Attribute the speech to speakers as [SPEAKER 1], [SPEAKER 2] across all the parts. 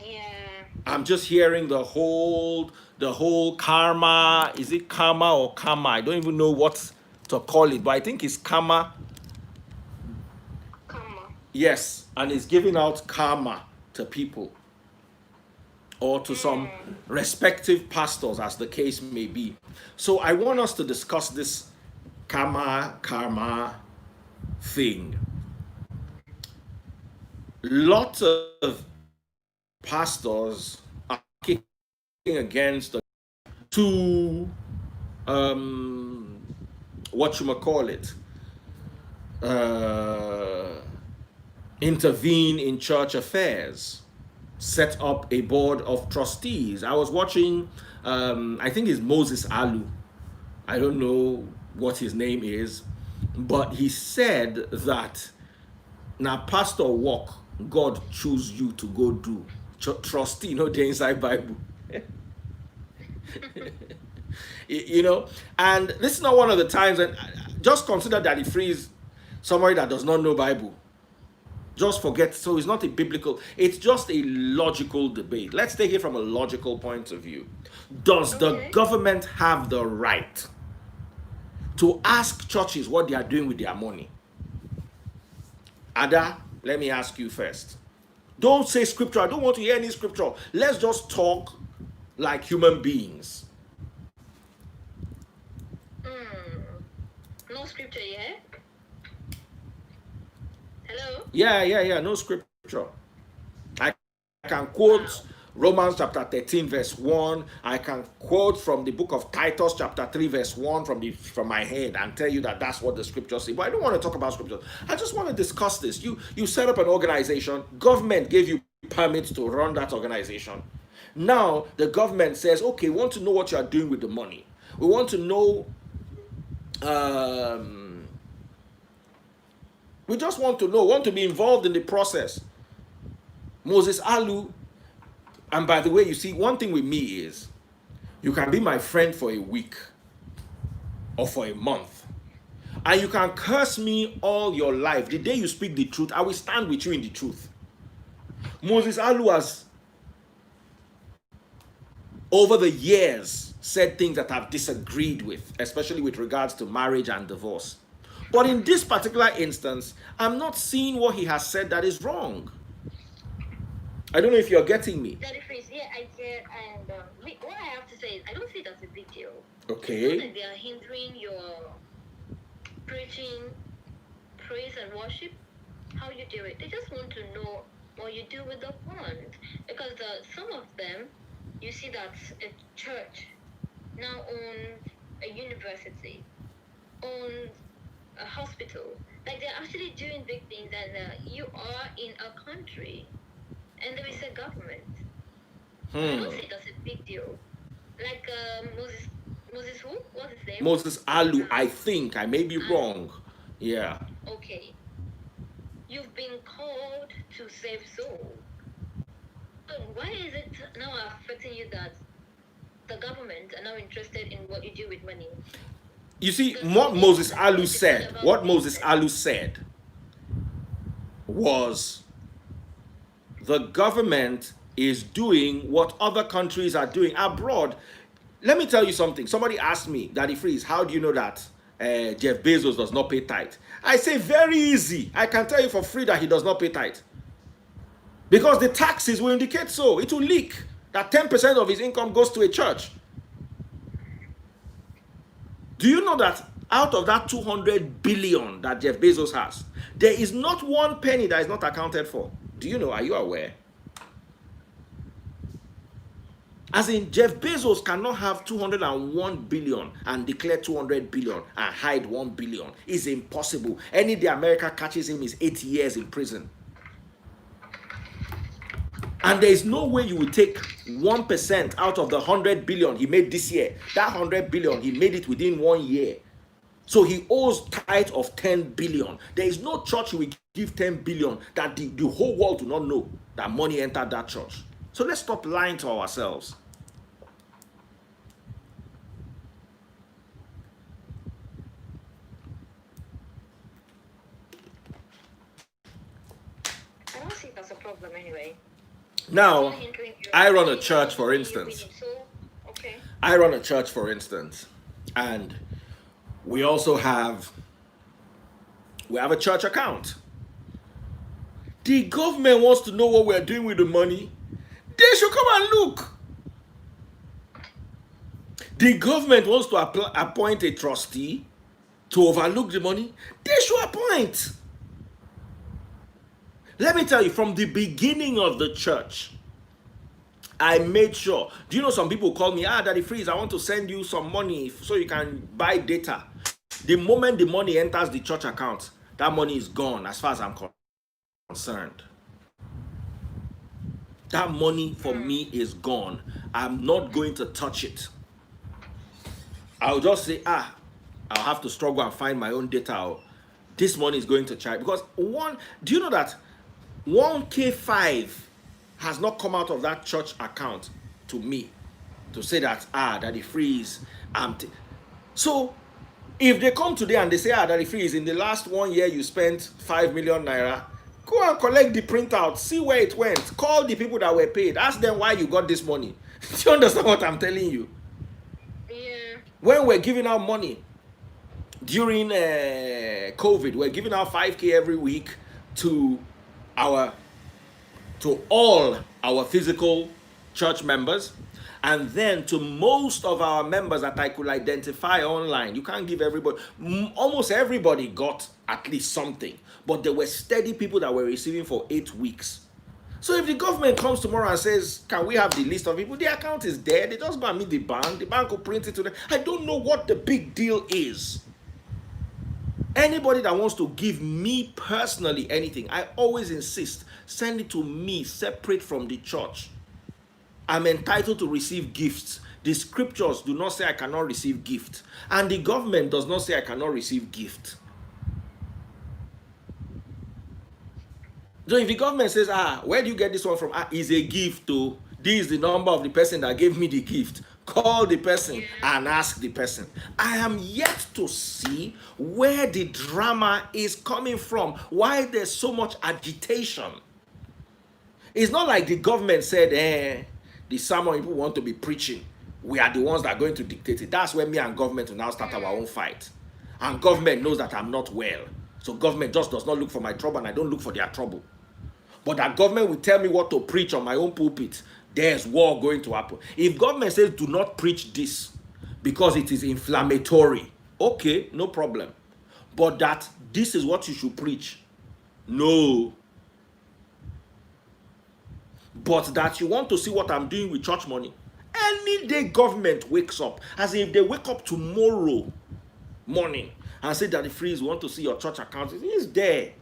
[SPEAKER 1] Yeah.
[SPEAKER 2] I'm just hearing the whole karma. Is it karma or karma? I don't even know what to call it, but I think it's karma.
[SPEAKER 1] CAMA.
[SPEAKER 2] Yes, and it's giving out karma to people or to some
[SPEAKER 1] Mm.
[SPEAKER 2] respective pastors, as the case may be. So I want us to discuss this karma thing. Lots of pastors are kicking against the to what you might call it, uh, intervene in church affairs, set up a board of trustees. I was watching, I think it's Moses Alu. I don't know what his name is, but he said that now pastor work, God choose you to go do. Trustee, the inside Bible. You know, and this is not one of the times, and just consider that he frees somebody that does not know Bible. Just forget. So it's not a biblical, it's just a logical debate. Let's take it from a logical point of view. Does the
[SPEAKER 1] Okay.
[SPEAKER 2] government have the right to ask churches what they are doing with their money? Ada, let me ask you first. Don't say scripture. I don't want to hear any scripture. Let's just talk like human beings.
[SPEAKER 1] Mm. No scripture, yeah? Hello?
[SPEAKER 2] Yeah. No scripture. I can quote
[SPEAKER 1] Wow.
[SPEAKER 2] Romans chapter 13 verse 1. I can quote from the book of Titus chapter 3 verse 1 from my head and tell you that that's what the scriptures say. But I don't want to talk about scriptures. I just want to discuss this. You set up an organization. Government gave you permits to run that organization. Now the government says, okay, we want to know what you are doing with the money. We want to know we just want to know, want to be involved in the process. Moses Alu. And by the way, you see, one thing with me is you can be my friend for a week or for a month. And you can curse me all your life. The day you speak the truth, I will stand with you in the truth. Moses Alu has, over the years, said things that I've disagreed with, especially with regards to marriage and divorce. But in this particular instance, I'm not seeing what he has said that is wrong. I don't know if you're getting me.
[SPEAKER 1] Daddy Freeze, yeah, I get, and what I have to say is, I don't see it as a big deal. It's not
[SPEAKER 2] Okay.
[SPEAKER 1] like they are hindering your preaching, praise, and worship. How you do it? They just want to know what you do with the funds, because some of them, you see that a church now owns a university, owns a hospital. Like they're actually doing big things, and you are in a country, and there is a government. So I don't see it as a big deal. Like Moses who? What's his name?
[SPEAKER 2] Moses Alu, I think. I may be
[SPEAKER 1] Alu.
[SPEAKER 2] wrong. Yeah.
[SPEAKER 1] Okay. You've been called to save souls. So why is it now affecting you that the government are now interested in what you do with money?
[SPEAKER 2] You see,
[SPEAKER 1] Because to
[SPEAKER 2] what
[SPEAKER 1] me,
[SPEAKER 2] Moses
[SPEAKER 1] I
[SPEAKER 2] Alu
[SPEAKER 1] thought it's all
[SPEAKER 2] said,
[SPEAKER 1] about
[SPEAKER 2] what Moses
[SPEAKER 1] business.
[SPEAKER 2] Alu said was the government is doing what other countries are doing abroad. Let me tell you something. Somebody asked me, Daddy Freeze, how do you know that Jeff Bezos does not pay tithe? I say, very easy. I can tell you for free that he does not pay tithe. Because the taxes will indicate so. It will leak that 10% of his income goes to a church. Do you know that out of that 200 billion that Jeff Bezos has, there is not one penny that is not accounted for? Do you know? Are you aware? As in, Jeff Bezos cannot have 201 billion and declare 200 billion and hide 1 billion. It's impossible. Any day America catches him is 8 years in prison. And there is no way you will take 1% out of the 100 billion he made this year. That 100 billion, he made it within 1 year. So he owes tithe of 10 billion. There is no church he will give 10 billion that the whole world do not know that money entered that church. So let's stop lying to ourselves.
[SPEAKER 1] I don't see it as a problem anyway. What's
[SPEAKER 2] Now,
[SPEAKER 1] not hindering you?
[SPEAKER 2] I run a
[SPEAKER 1] Anything
[SPEAKER 2] church,
[SPEAKER 1] that's
[SPEAKER 2] for
[SPEAKER 1] stopping you
[SPEAKER 2] instance.
[SPEAKER 1] reading? So, okay.
[SPEAKER 2] I run a church, for instance, and we also have a church account. The government wants to know what we're doing with the money. They should come and look. The government wants to appoint a trustee to overlook the money. They should appoint. Let me tell you, from the beginning of the church, I made sure. Do you know some people call me, Daddy Freeze, I want to send you some money so you can buy data. The moment the money enters the church account, that money is gone as far as I'm concerned. That money for me is gone. I'm not going to touch it. I'll just say, I'll have to struggle and find my own data. This money is going to charge. Because do you know that 1K5 has not come out of that church account to me to say that, Daddy Freeze, so if they come today and they say, Daddy Freeze, in the last 1 year you spent 5 million naira, go and collect the printout, see where it went, call the people that were paid, ask them why you got this money. Do you understand what I'm telling you?
[SPEAKER 1] Yeah.
[SPEAKER 2] When we're giving out money during COVID, we're giving out 5K every week to all our physical church members, and then to most of our members that I could identify online. You can't give everybody. Almost everybody got at least something, but there were steady people that were receiving for 8 weeks. So if the government comes tomorrow and says, can we have the list of people? The account is there. They just go and meet the bank. The bank will print it to them. I don't know what the big deal is. Anybody that wants to give me personally anything, I always insist, send it to me separate from the church. I'm entitled to receive gifts. The scriptures do not say I cannot receive gift, and the government does not say I cannot receive gift. So if the government says, where do you get this one from? Is a gift to, this is the number of the person that gave me the gift. Call the person and ask the person. I am yet to see where the drama is coming from, why there's so much agitation. It's not like the government said, the sermon people want to be preaching, we are the ones that are going to dictate it. That's where me and government will now start our own fight. And government knows that I'm not well. So government just does not look for my trouble, and I don't look for their trouble. But that government will tell me what to preach on my own pulpit, there's war going to happen. If government says do not preach this because it is inflammatory, okay, no problem. But that this is what you should preach, no. But that you want to see what I'm doing with church money, any day government wakes up, as if they wake up tomorrow morning and say that the freeze want to see your church account, it's there.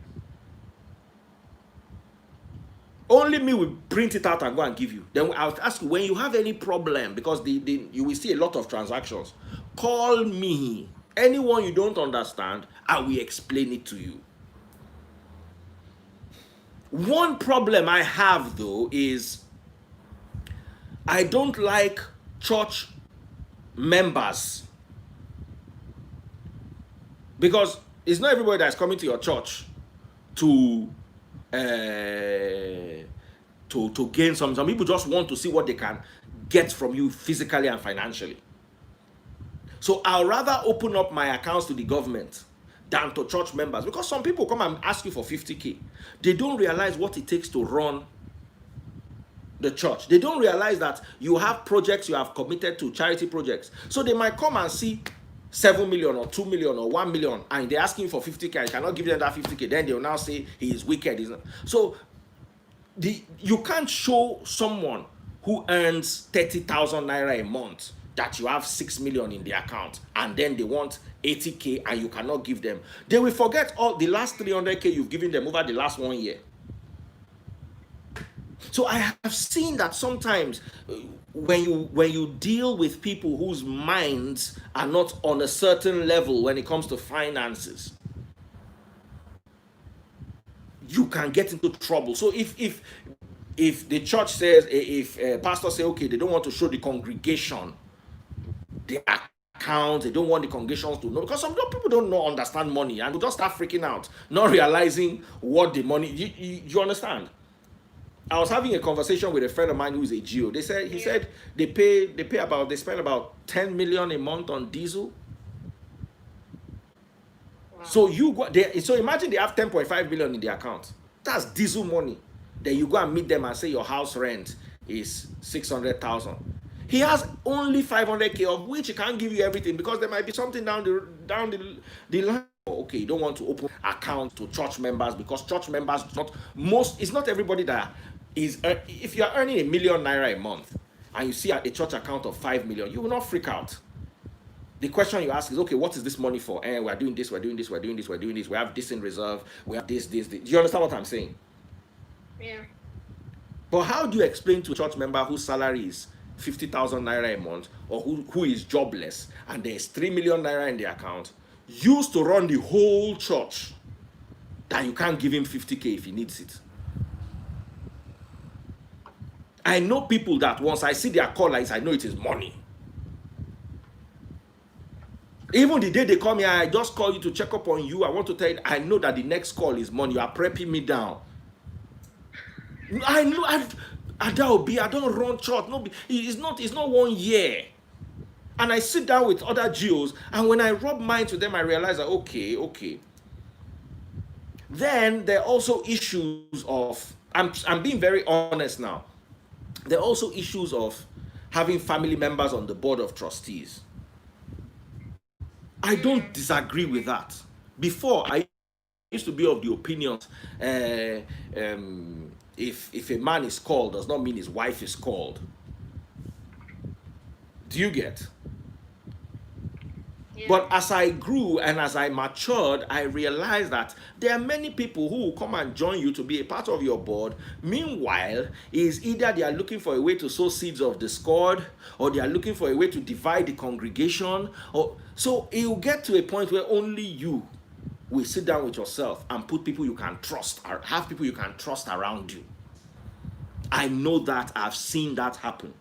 [SPEAKER 2] Only me will print it out and go and give you. Then I'll ask you, when you have any problem, because you will see a lot of transactions, call me. Anyone you don't understand, I will explain it to you. One problem I have, though, is I don't like church members, because it's not everybody that's coming to your church to gain something. Some people just want to see what they can get from you physically and financially. So I'll rather open up my accounts to the government than to church members, because some people come and ask you for 50K. They don't realize what it takes to run the church. They don't realize that you have projects you have committed to, charity projects. So they might come and see 7 million or 2 million or 1 million, and they're asking for 50K. I cannot give them that 50K. Then they'll now say he is wicked. So you can't show someone who earns 30,000 naira a month that you have 6 million in the account, and then they want 80K and you cannot give them. They will forget all the last 300K you've given them over the last 1 year. So I have seen that sometimes when you deal with people whose minds are not on a certain level when it comes to finances, you can get into trouble. So if the church says, if pastor say, okay, they don't want to show the congregation the account, they don't want the congregations to know, because some people don't know, understand money, and will just start freaking out, not realizing what the money, you understand? I was having a conversation with a friend of mine who's a GO. He
[SPEAKER 1] Yeah.
[SPEAKER 2] said they spend about 10 million a month on diesel.
[SPEAKER 1] Wow.
[SPEAKER 2] So imagine they have 10.5 million in their account. That's diesel money. Then you go and meet them and say your house rent is 600,000. He has only 500k, of which he can't give you everything because there might be something down the line. Okay, you don't want to open account to church members because church members it's not everybody that is. If you are earning ₦1 million a month and you see a church account of 5 million, you will not freak out. The question you ask is, okay, what is this money for? And we're doing this, we're doing this, we're doing this, we're doing this. We have this in reserve. We have this. Do you understand what I'm saying?
[SPEAKER 1] Yeah.
[SPEAKER 2] But how do you explain to a church member whose salary is 50,000 naira a month, or who is jobless, and there's 3 million naira in the account, used to run the whole church, that you can't give him 50k if he needs it? I know people that once I see their call lines, I know it is money. Even the day they come here, I just call you to check up on you. I want to tell you, I know that the next call is money. You are prepping me down. I know. I don't run church. No, it's not 1 year. And I sit down with other GOs, and when I rub minds with them, I realize that okay. Then there are also issues of, I'm being very honest now. There are also issues of having family members on the board of trustees. I don't disagree with that. Before, I used to be of the opinion, if a man is called, does not mean his wife is called. Do you get?
[SPEAKER 1] Yeah.
[SPEAKER 2] But as I grew and as I matured, I realized that there are many people who will come and join you to be a part of your board. Meanwhile, is either they are looking for a way to sow seeds of discord, or they are looking for a way to divide the congregation. So it will get to a point where only you will sit down with yourself and put people you can trust, or have people you can trust around you. I know that. I've seen that happen.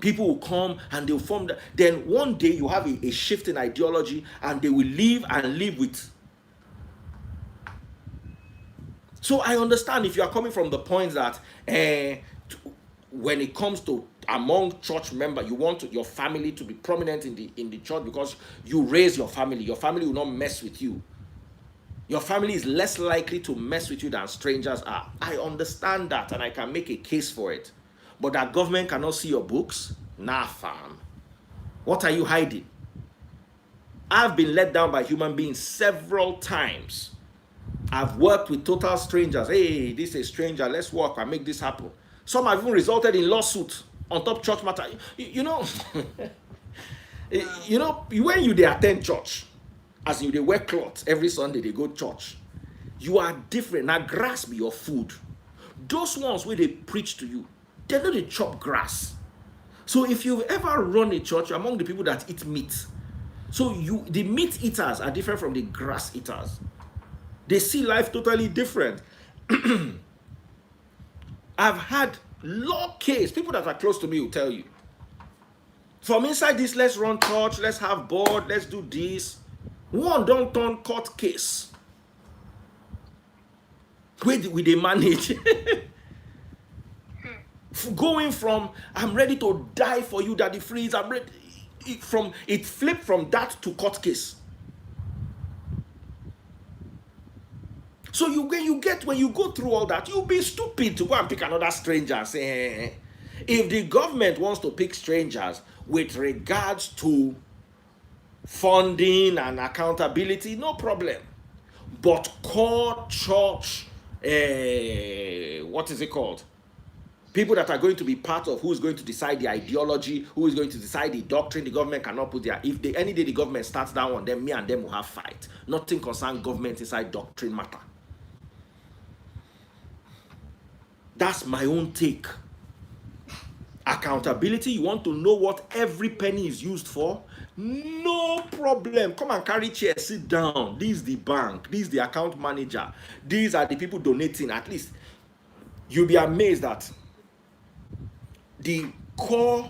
[SPEAKER 2] People will come and they'll form that. Then one day you have a shift in ideology, and they will leave and live with. So I understand if you are coming from the point that when it comes to among church members, you want your family to be prominent in the church because you raise your family. Your family will not mess with you. Your family is less likely to mess with you than strangers are. I understand that, and I can make a case for it. But that government cannot see your books? Nah, fam. What are you hiding? I've been let down by human beings several times. I've worked with total strangers. Hey, this is a stranger. Let's work and make this happen. Some have even resulted in lawsuit on top church matter. You know, when they attend church, as in they wear clothes every Sunday, they go to church. You are different. Now grass be your food. Those ones where they preach to you, they know they chop grass. So if you've ever run a church, you're among the people that eat meat. So the meat eaters are different from the grass eaters. They see life totally different. I've had law case. People that are close to me will tell you. From inside this, let's run church, let's have board, let's do this. One don't turn court case. Where will they manage? Going from I'm ready to die for you, Daddy Freeze, I'm ready. It flipped from that to court case. So when you go through all that, you'll be stupid to go and pick another stranger and say, if the government wants to pick strangers with regards to funding and accountability, no problem. But core church, what is it called? People that are going to be part of who's going to decide the ideology, who is going to decide the doctrine, the government cannot put there. If any day the government starts down on them, me and them will have fight. Nothing concerns government inside doctrine matter. That's my own take. Accountability, you want to know what every penny is used for? No problem. Come and carry chair, sit down. This is the bank. This is the account manager. These are the people donating. At least you'll be amazed that the core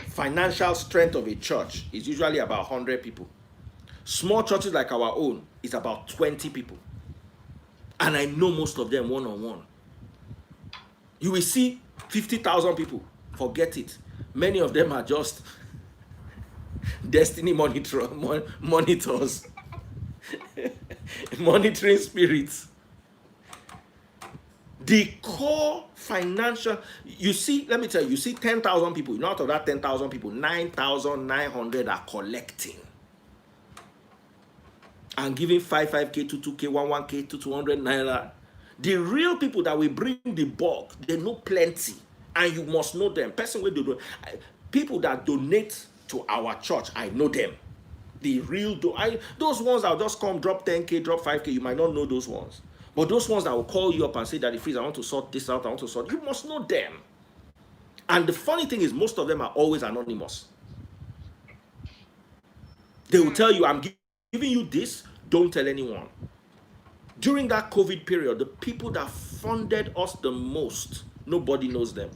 [SPEAKER 2] financial strength of a church is usually about 100 people. Small churches like our own is about 20 people. And I know most of them one-on-one. You will see 50,000 people. Forget it. Many of them are just destiny monitors, monitoring spirits. The core financial, you see, let me tell you, you see 10,000 people. Out of that 10,000 people, 9,900 are collecting and giving 5k, 2k, 1k, 200 naira. The real people that will bring the bulk, they know plenty, and you must know them. Person will do people that donate to our church, I know them. The real those ones that will just come, drop 10k, drop 5k, you might not know those ones. But those ones that will call you up and say, Daddy Freeze, I want to sort this out, I want to sort, you must know them. And the funny thing is, most of them are always anonymous. They will tell you, I'm giving you this, don't tell anyone. During that COVID period, the people that funded us the most, nobody knows them.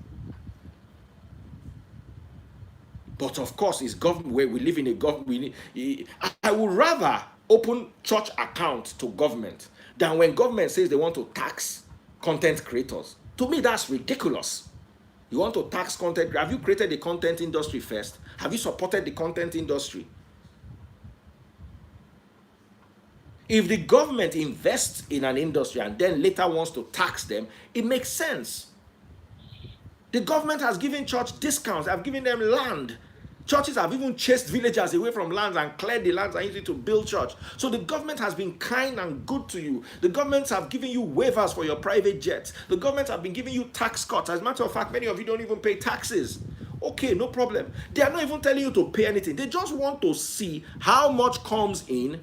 [SPEAKER 2] But of course, it's government where we live in a government. I would rather open church accounts to government than when government says they want to tax content creators. To me, that's ridiculous. You want to tax content? Have you created the content industry first? Have you supported the content industry? If the government invests in an industry and then later wants to tax them, it makes sense. The government has given church discounts, have given them land. Churches have even chased villagers away from lands and cleared the lands and used it to build church. So the government has been kind and good to you. The governments have given you waivers for your private jets. The government have been giving you tax cuts. As a matter of fact, many of you don't even pay taxes. Okay, no problem. They are not even telling you to pay anything. They just want to see how much comes in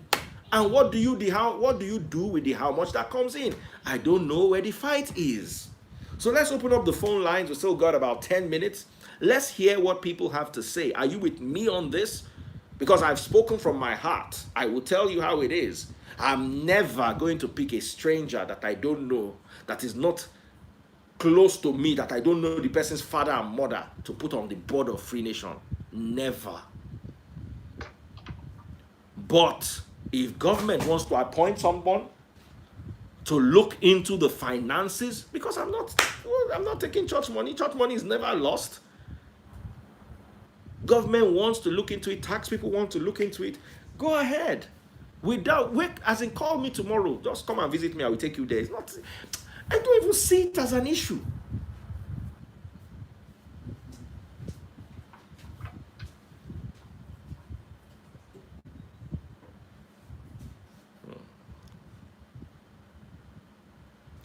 [SPEAKER 2] and what do you do with the how much that comes in. I don't know where the fight is. So let's open up the phone lines. We still got about 10 minutes. Let's hear what people have to say. Are you with me on this? Because I've spoken from my heart. I will tell you how it is. I'm never going to pick a stranger that I don't know, that is not close to me, that I don't know the person's father and mother, to put on the board of Free Nation. Never. But if government wants to appoint someone to look into the finances, because I'm not taking church money. Church money is never lost. Government wants to look into it. Tax people want to look into it. Go ahead. Without wait, as in call me tomorrow. Just come and visit me. I will take you there. It's not. I don't even see it as an issue.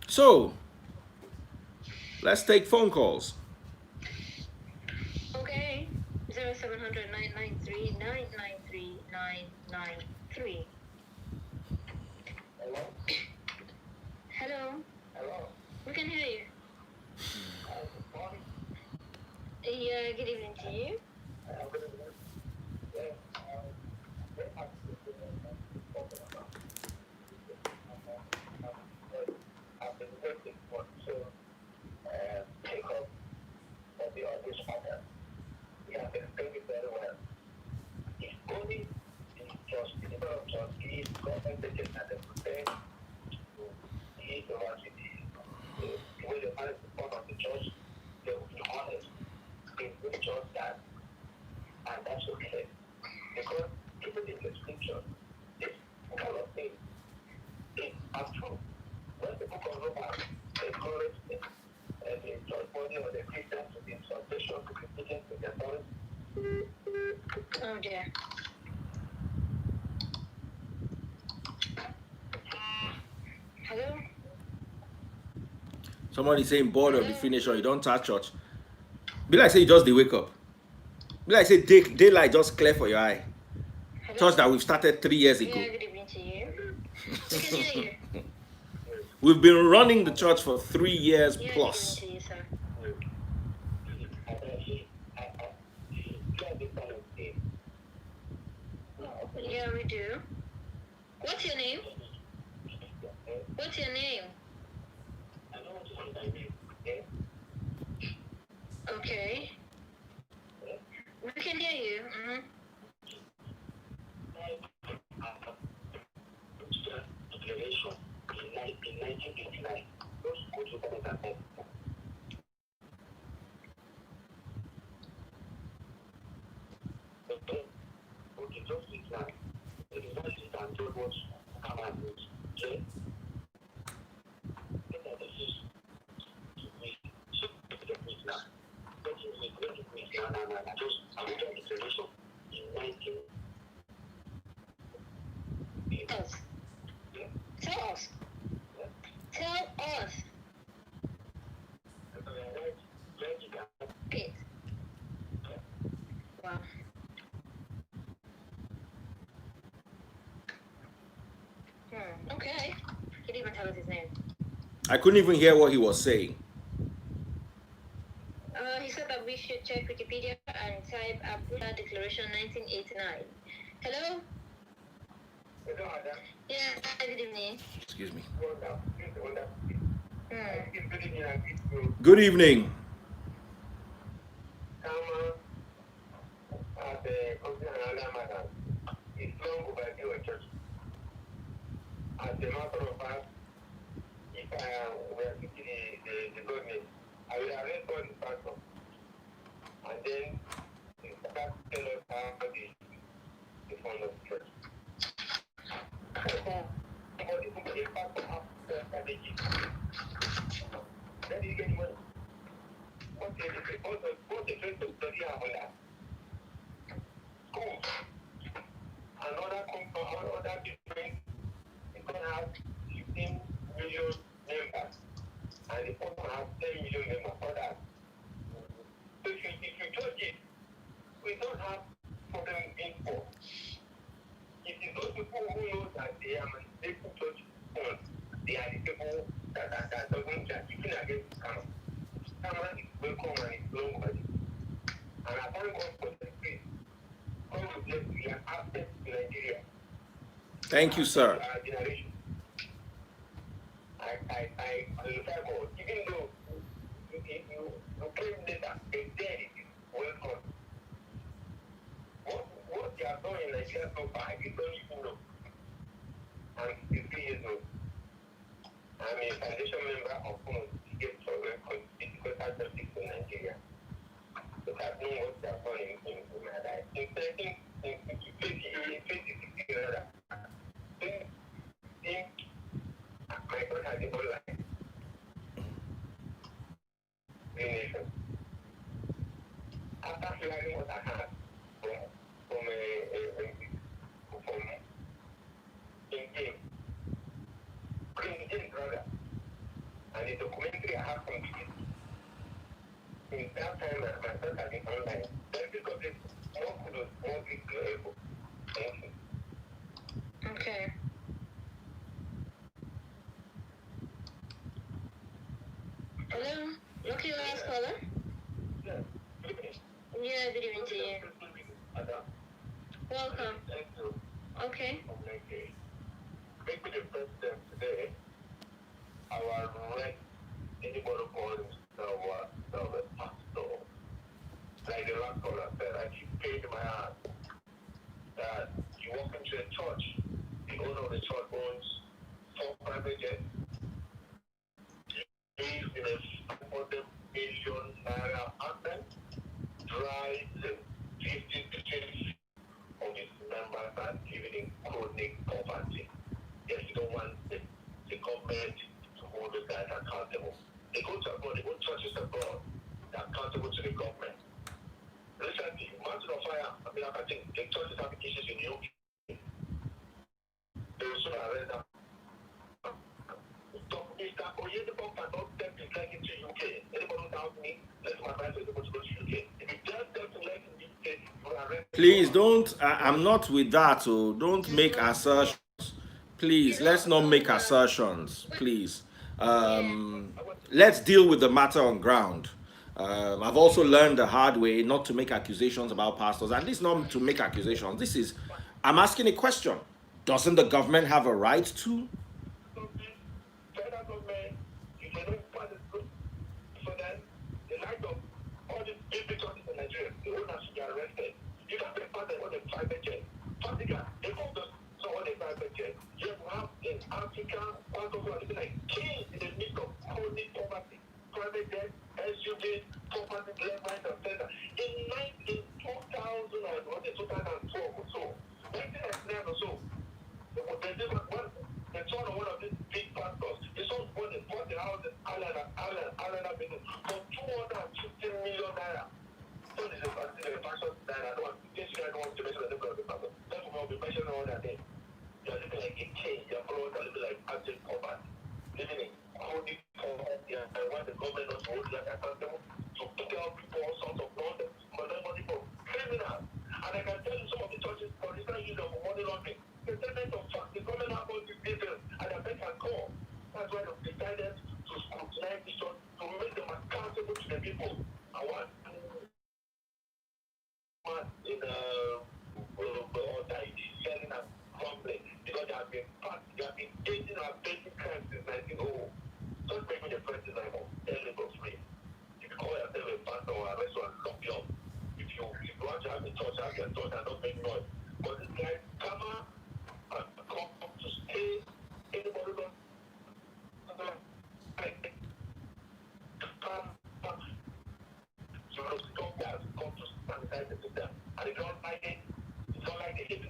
[SPEAKER 2] So, let's take phone calls.
[SPEAKER 1] Okay. 0700 993 993 993. Hello? Hello? Hello? We can hear you. Yeah, good evening to you. I've been waiting for to take up on this matter. We have explained it very well. If only the number of trustees, government taking at the percent to be the ones the way they manage the fund of the church, they will be honest. They will just that. And that's okay. Because even in the scripture, this kind of thing is true. When the book of Romans encourages the church body or the Christians to be in subjection to be put into their authority. Oh dear. Hello?
[SPEAKER 2] Somebody saying board of the Free Nation, you don't touch church. Be like say you just wake up. Be like say daylight just clear for your eye. Hello? Church that we've started 3 years ago.
[SPEAKER 1] Yeah, good evening to you. We can hear you.
[SPEAKER 2] We've been running the church for 3 years plus.
[SPEAKER 1] Good evening to you, sir. Yeah, we do. What's your name? What's your name? Okay. We can hear you. Mm-hmm. In 1999,
[SPEAKER 2] I couldn't even hear what he was saying.
[SPEAKER 1] He said that we should check Wikipedia and type Abuja Declaration 1989. Hello? Hello, Adam. Yeah, good evening.
[SPEAKER 2] Excuse me.
[SPEAKER 1] Good
[SPEAKER 2] Good evening.
[SPEAKER 1] CAMA at the Continental is long overdue, church. As a matter of fact, if we are thinking the government, I will arrest all the pastors and then start tell us how the fund of the church. So, for the people, the pastor have to strategy. Then you get money. What the church of study are on that? Schools. Another different, it's going to have 15 million members, and the person has 10 million members for that. So if you judge it, we don't have problem being poor. It is those people who know that they are manipulating church funds. They are the people that doesn't judge. You can against CAMA. CAMA is welcome and it's long overdue. And I thank God for the grace. God will bless you. We have access to Nigeria.
[SPEAKER 2] Thank you, sir.
[SPEAKER 1] Our generation. I thank God. Even though you claim later, they dead it is welcome. What they have done in Nigeria so far, you don't even know. I'm 53 years old. I'm a foundation member of Get Children Political Justice in Nigeria. But I've known what they have done in my life. In 2016, my God has a whole life. The nation. After hearing what I had from in Green brother, and the documentary I have from BBC. In that time, my son had been online. Then because it's more kudos, more big able. Thank you. Okay. Hello? Lucky last caller? Yeah. Yeah, good evening to you. Welcome. Thank you. Okay. Maybe the president today, our right, anybody calling the pastor, like the last caller said, I keep paid my heart that you walk into a church, the owner of the church owns 4 private jets, lives in a 400 million naira apartment, drives 50% of his members are living in chronic poverty. Yes, you don't want the government to hold those guys accountable. They go to abroad, they go to churches abroad, they're accountable to the government. Recently, Mountain of Fire, I think the churches have issues in the UK. They will soon arrest them. Mr. Oyedepo cannot step his leg into UK. Anybody who doubts me, let him advise Oyedepo to go to UK. If he just steps his leg in the UK, he will arrest.
[SPEAKER 2] Please don't. I'm not with that. So don't make assertions. Please, let's not make assertions. Please. Let's deal with the matter on ground. I've also learned the hard way not to make accusations about pastors, at least not to make accusations. I'm asking a question. Doesn't the government have a right to?
[SPEAKER 1] Federal government, if they don't pass it through, so then the light of all these big churches in Nigeria, the owners should be arrested. You can't be part of all the private jets. Africa, they go to all the private jets. You have in Africa, part of what is like kings in the midst of chronic poverty. Private jets, SUVs, poverty, left, right, and center. In 2000 or what is 2012 or so, 1999 or so, the son of one of these big pastors, his son bought the house in Ireland business for 250 million naira. So this is a pastor that I don't want. This guy don't want to mention the name of the pastor. That's why I'll be mentioning all that name. They're living like a king. Their followers are living like abject poverty, living in chronic poverty, and when the government doesn't hold them accountable to tell people all sorts of nonsense, but nobody for criminals. And I can tell you some of the churches, for instance, use of money laundering. The government of fact, the government have all these details, and I bet can call. That's why they've decided to
[SPEAKER 3] people. I want in selling and crumbling because they have been dating our basic crimes since 1900. Don't make me the president anymore. Tell them for free. If you call yourself a pastor or a restaurant, lock you up. If you want to have a church, have your church and don't make noise. But this guy, CAMA, come to stay. Anybody don't like so those strong guys come to sanitize the system. And they don't like it. It's not like they hit the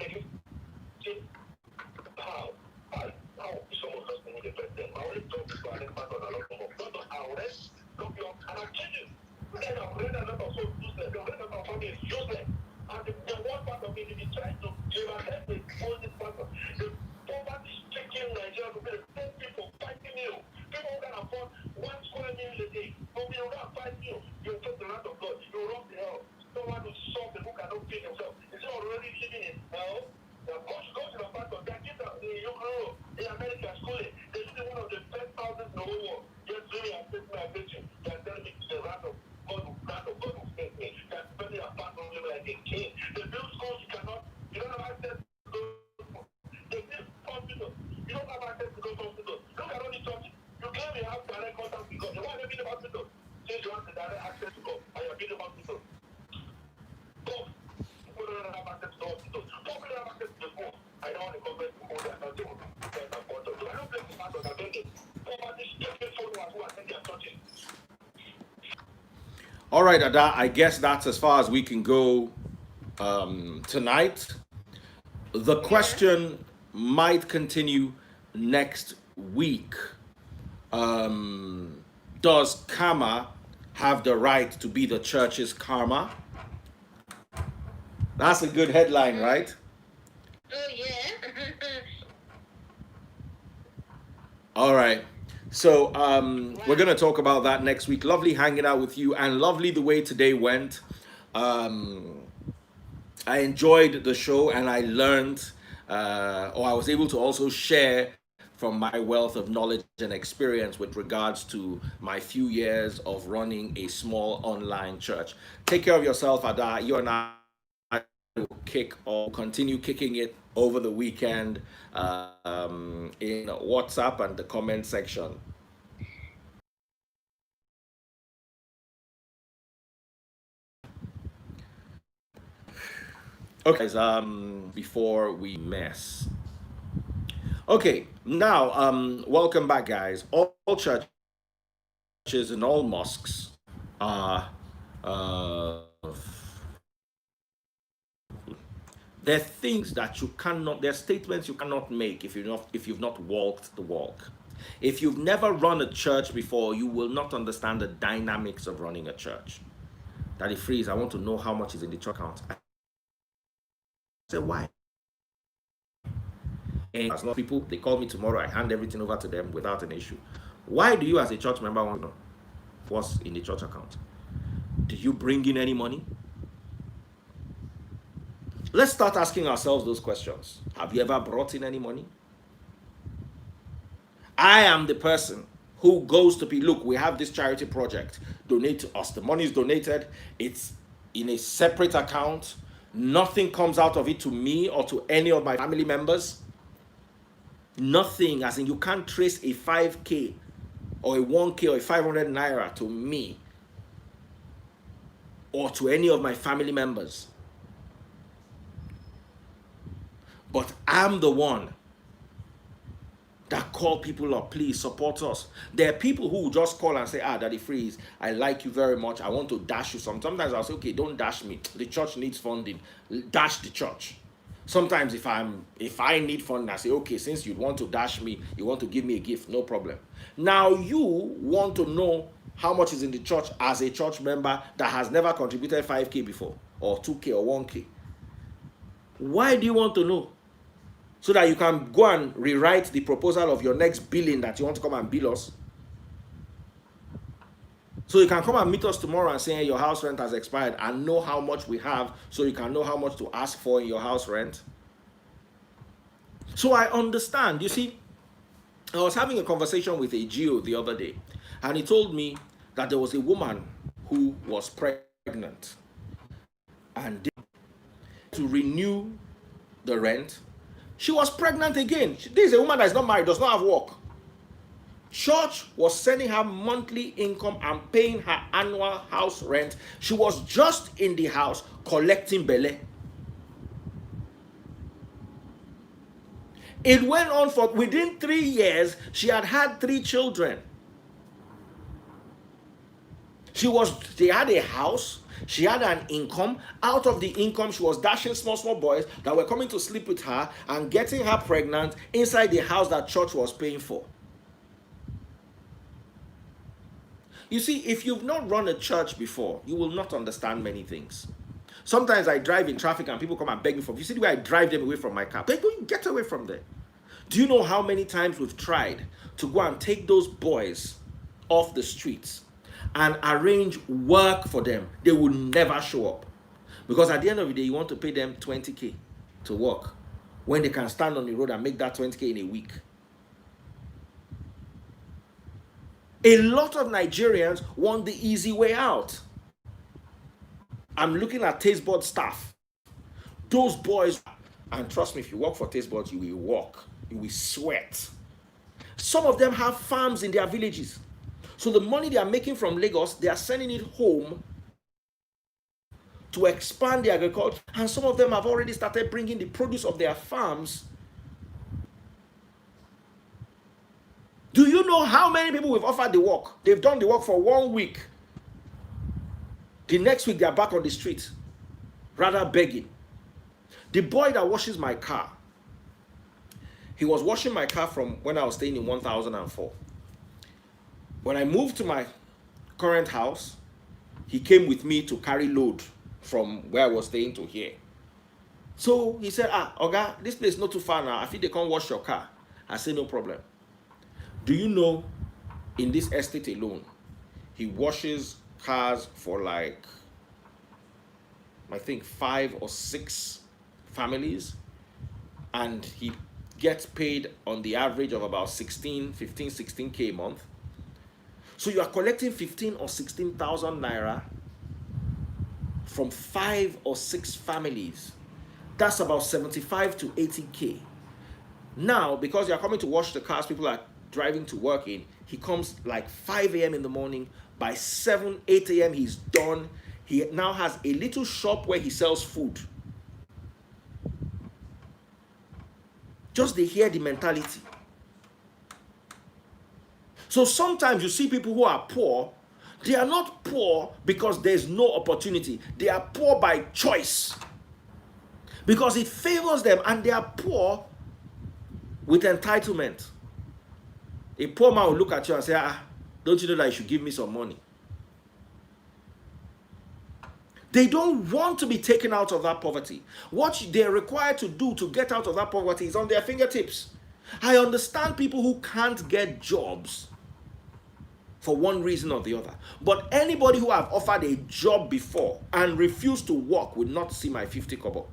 [SPEAKER 3] how? How is someone just need a president? I already told people I didn't pass on a lot of them. Don't know how, right? Look you up and I'm changing. Then I've read a lot of so useless. The rest of my family is useless. And the one part of it is trying to give a head with all this person. The poverty stricken Nigeria will be the same people fighting you. People who can afford 1 square meal a day. But we don't have 5 meals. You take the wrath of God. You run the hell. Someone who solve the who cannot feed himself. Is he already living in hell? The coach goes to the pastor. They give in America schooling. They should be one of the best houses in the whole world. Just really assist my vision. They're telling me the wrath of God will face me. They're spending a part of him like a king. They build schools you cannot, you don't have access to those. They build hospitals. You don't have access to those hospitals. Look at all the churches. You claim you have direct contact with God. You want to build a hospital. Since you have the direct access to God and you're building hospitals. Go. People don't have access to the hospitals. People don't have access to the schools. I don't want to go back to home and not do it. I don't blame the pastors are doing it. Poverty stricken followers who attend their churches.
[SPEAKER 2] All right, Ada, I guess that's as far as we can go tonight. The question might continue next week. Does CAMA have the right to be the church's karma? That's a good headline, right?
[SPEAKER 1] Oh, yeah.
[SPEAKER 2] All right. So we're going to talk about that next week. Lovely hanging out with you and lovely the way today went. I enjoyed the show and I learned, or I was able to also share from my wealth of knowledge and experience with regards to my few years of running a small online church. Take care of yourself, Ada. You and I will kick or continue kicking it over the weekend in WhatsApp and the comment section. Okay, before we mess. Okay, now welcome back, guys. All churches and all mosques are there are things that you cannot, there are statements you cannot make if you've not walked the walk. If you've never run a church before, you will not understand the dynamics of running a church. Daddy Freeze, I want to know how much is in the church account. I said, why? And as not people, they call me tomorrow, I hand everything over to them without an issue. Why do you as a church member want to know what's in the church account? Do you bring in any money? Let's start asking ourselves those questions. Have you ever brought in any money? I am the person who goes to be, look, we have this charity project. Donate to us. The money is donated. It's in a separate account. Nothing comes out of it to me or to any of my family members. Nothing, as in you can't trace a 5K or a 1K or a 500 naira to me or to any of my family members. But I'm the one that call people up, please support us. There are people who just call and say, Daddy Freeze, I like you very much. I want to dash you some. Sometimes I'll say, okay, don't dash me. The church needs funding. Dash the church. Sometimes if I need funding, I say, okay, since you want to dash me, you want to give me a gift, no problem. Now you want to know how much is in the church as a church member that has never contributed 5K before, or 2K or 1K. Why do you want to know? So that you can go and rewrite the proposal of your next billing that you want to come and bill us. So you can come and meet us tomorrow and say, hey, your house rent has expired, and know how much we have so you can know how much to ask for in your house rent. So I understand. You see, I was having a conversation with a GO the other day, and he told me that there was a woman who was pregnant, and to renew the rent, she was pregnant again. This is a woman that is not married, does not have work. Church was sending her monthly income and paying her annual house rent. She was just in the house collecting bele. It went on for within 3 years. She had 3 children. She had a house. She had an income. Out of the income, she was dashing small boys that were coming to sleep with her and getting her pregnant inside the house that church was paying for. You see, if you've not run a church before, you will not understand many things. Sometimes I drive in traffic and people come and beg me for. You see the way I drive them away from my car? They go, get away from there. Do you know how many times we've tried to go and take those boys off the streets and arrange work for them? They will never show up. Because at the end of the day, you want to pay them 20K to work when they can stand on the road and make that 20K in a week. A lot of Nigerians want the easy way out. I'm looking at taste board staff. Those boys, and trust me, if you work for taste boards, you will walk, you will sweat. Some of them have farms in their villages. So the money they are making from Lagos, they are sending it home to expand the agriculture. And some of them have already started bringing the produce of their farms. Do you know how many people we've offered the work? They've done the work for 1 week. The next week, they are back on the street, rather begging. The boy that washes my car, he was washing my car from when I was staying in 1004. When I moved to my current house, he came with me to carry load from where I was staying to here. So he said, Oga, this place is not too far now. I think they can't wash your car. I said, no problem. Do you know, in this estate alone, he washes cars for like, I think 5 or 6 families, and he gets paid on the average of about 16K a month. So you are collecting 15 or 16,000 naira from 5 or 6 families. That's about 75 to 80K. Now, because you are coming to wash the cars people are driving to work in, he comes like 5 a.m. in the morning. By 7, 8 a.m. he's done. He now has a little shop where he sells food. Just they hear the mentality. So sometimes you see people who are poor. They are not poor because there's no opportunity. They are poor by choice. Because it favors them, and they are poor with entitlement. A poor man will look at you and say, don't you know that you should give me some money? They don't want to be taken out of that poverty. What they're required to do to get out of that poverty is on their fingertips. I understand people who can't get jobs for one reason or the other. But anybody who I've offered a job before and refused to work will not see my 50 kobo.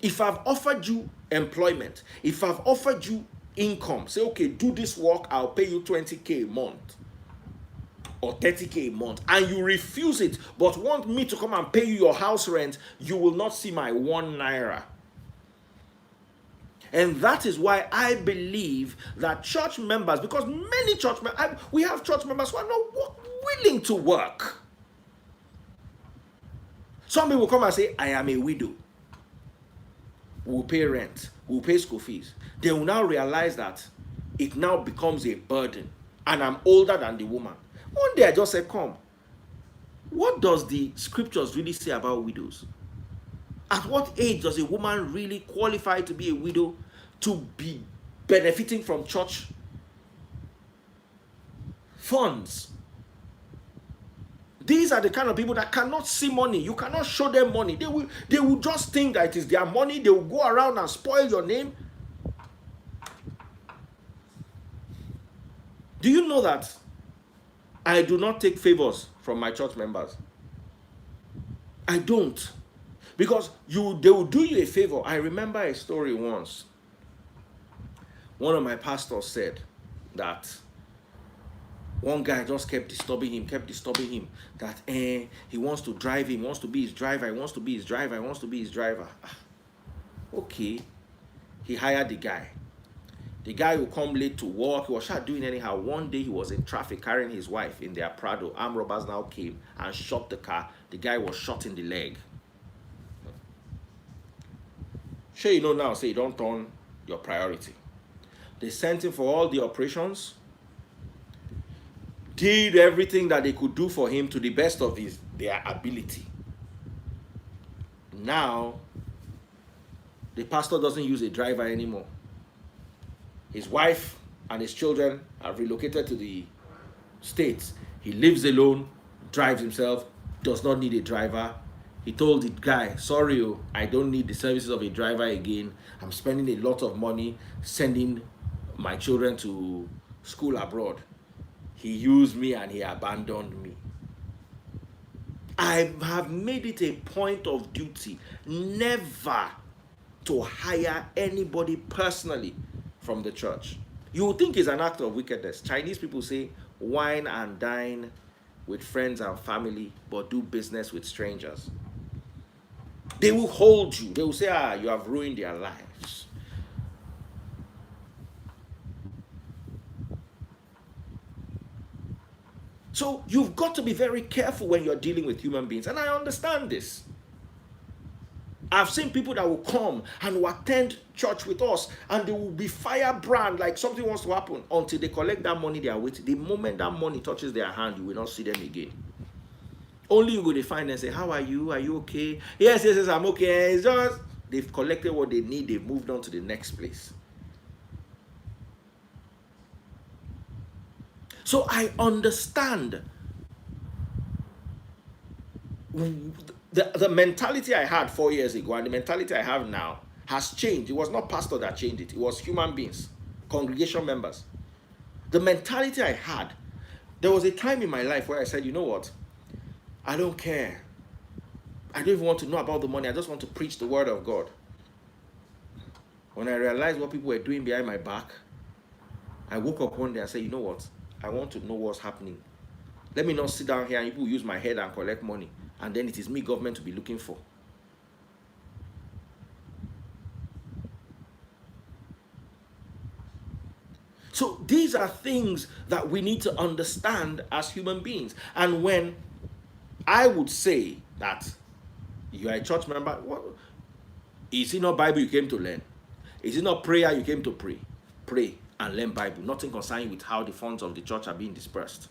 [SPEAKER 2] If I've offered you employment, if I've offered you income, say, okay, do this work, I'll pay you 20K a month or 30K a month, and you refuse it, but want me to come and pay you your house rent, you will not see my 1 naira. And that is why I believe that church members, because many church members, we have church members who are not willing to work. Some people come and say, I am a widow. We'll pay rent, we'll pay school fees. They will now realize that it now becomes a burden, and I'm older than the woman. One day I just said, come, what does the scriptures really say about widows? At what age does a woman really qualify to be a widow, to be benefiting from church funds? These are the kind of people that cannot see money. You cannot show them money. They will just think that it is their money. They will go around and spoil your name. Do you know that I do not take favors from my church members? I don't. Because they will do you a favor. I remember a story once. One of my pastors said that One guy just kept disturbing him, that he wants to drive him, wants to be his driver, he wants to be his driver, he wants to be his driver. Okay, he hired the guy. The guy will come late to work. He was shot doing anyhow. One day he was in traffic carrying his wife in their Prado. Armed robbers now came and shot the car. The guy was shot in the leg. Sure, you know now, say you don't turn your priority. They sent him for all the operations, did everything that they could do for him to the best of their ability. Now, the pastor doesn't use a driver anymore. His wife and his children have relocated to the States. He lives alone, drives himself, does not need a driver. He told the guy, sorry, I don't need the services of a driver again. I'm spending a lot of money sending my children to school abroad. He used me and he abandoned me. I have made it a point of duty never to hire anybody personally from the church. You would think it's an act of wickedness. Chinese people say, wine and dine with friends and family, but do business with strangers. They will hold you. They will say, you have ruined their lives. So you've got to be very careful when you're dealing with human beings. And I understand this. I've seen people that will come and will attend church with us and they will be firebrand like something wants to happen until they collect that money they are waiting. The moment that money touches their hand, you will not see them again. Only you will find them and say, how are you? Are you okay? Yes, I'm okay. It's just they've collected what they need. They've moved on to the next place. So I understand the mentality I had 4 years ago and the mentality I have now has changed. It was not pastor that changed it. It was human beings, congregation members. The mentality I had, there was a time in my life where I said, you know what? I don't care. I don't even want to know about the money. I just want to preach the word of God. When I realized what people were doing behind my back, I woke up one day and said, you know what? I want to know what's happening. Let me not sit down here and people use my head and collect money. And then it is me government to be looking for. So these are things that we need to understand as human beings. And when I would say that you are a church member, what, is it not Bible you came to learn? Is it not prayer you came to pray? Pray and learn Bible. Nothing concerning with how the funds of the church are being dispersed.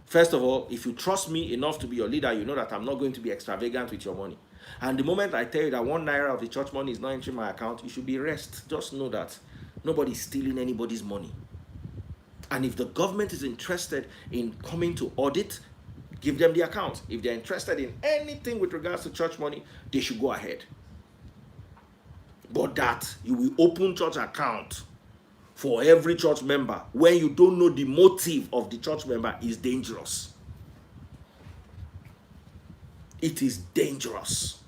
[SPEAKER 2] First of all, if you trust me enough to be your leader, you know that I'm not going to be extravagant with your money. And the moment I tell you that 1 naira of the church money is not entering my account, you should be rest. Just know that nobody's stealing anybody's money. And if the government is interested in coming to audit, give them the account. If they're interested in anything with regards to church money, they should go ahead. But that you will open church account for every church member when you don't know the motive of the church member is dangerous. It is dangerous.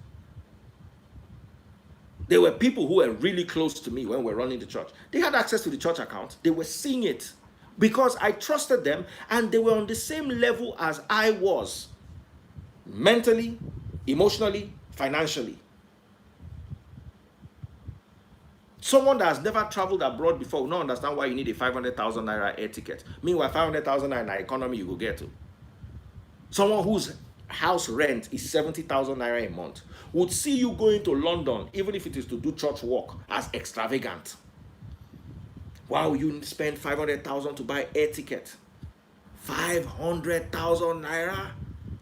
[SPEAKER 2] There were people who were really close to me when we were running the church. They had access to the church account. They were seeing it because I trusted them and they were on the same level as I was. Mentally, emotionally, financially. Someone that has never traveled abroad before will not understand why you need a 500,000 naira air ticket. Meanwhile, 500,000 naira economy you go get to. Someone whose house rent is 70,000 naira a month would see you going to London, even if it is to do church work, as extravagant. Why will you spend 500,000 to buy air ticket? 500,000 naira?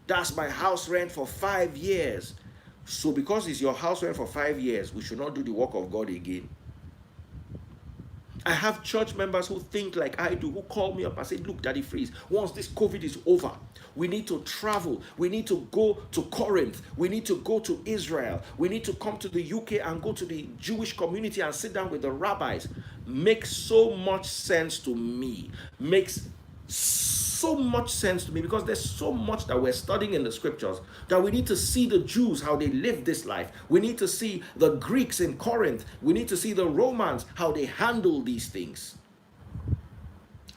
[SPEAKER 2] That's my house rent for 5 years. So because it's your house rent for 5 years, we should not do the work of God again. I have church members who think like I do, who call me up and say, look, Daddy Freeze, once this COVID is over, we need to travel. We need to go to Corinth. We need to go to Israel. We need to come to the UK and go to the Jewish community and sit down with the rabbis. Makes so much sense to me. Makes so much sense to me because there's so much that we're studying in the scriptures that we need to see the Jews, how they live this life. We need to see the Greeks in Corinth. We need to see the Romans, how they handle these things.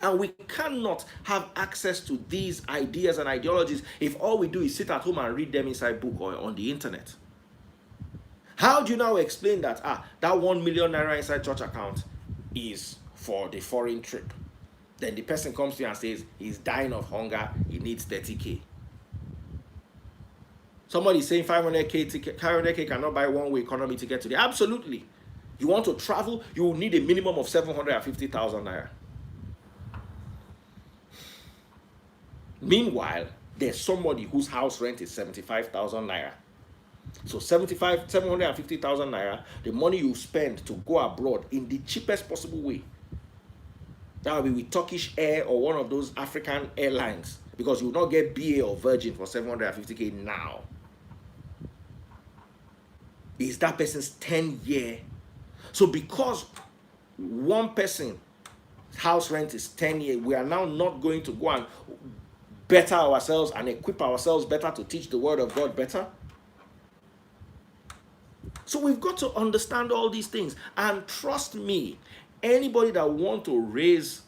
[SPEAKER 2] And we cannot have access to these ideas and ideologies if all we do is sit at home and read them inside book or on the internet. How do you now explain that that 1 million naira inside church account is for the foreign trip? Then the person comes to you and says he's dying of hunger, he needs 30K. Somebody saying 500K ticket, 500K cannot buy one-way economy ticket today. Absolutely. You want to travel, you will need a minimum of 750,000 naira. Meanwhile, there's somebody whose house rent is 75,000 naira. So 750,000 naira, the money you spend to go abroad in the cheapest possible way. That will be with Turkish Air or one of those African airlines, because you will not get BA or Virgin for 750K now. Is that person's 10-year? So because one person's house rent is 10 years, we are now not going to go and better ourselves and equip ourselves better to teach the word of God better? So we've got to understand all these things. And trust me, anybody that want to raise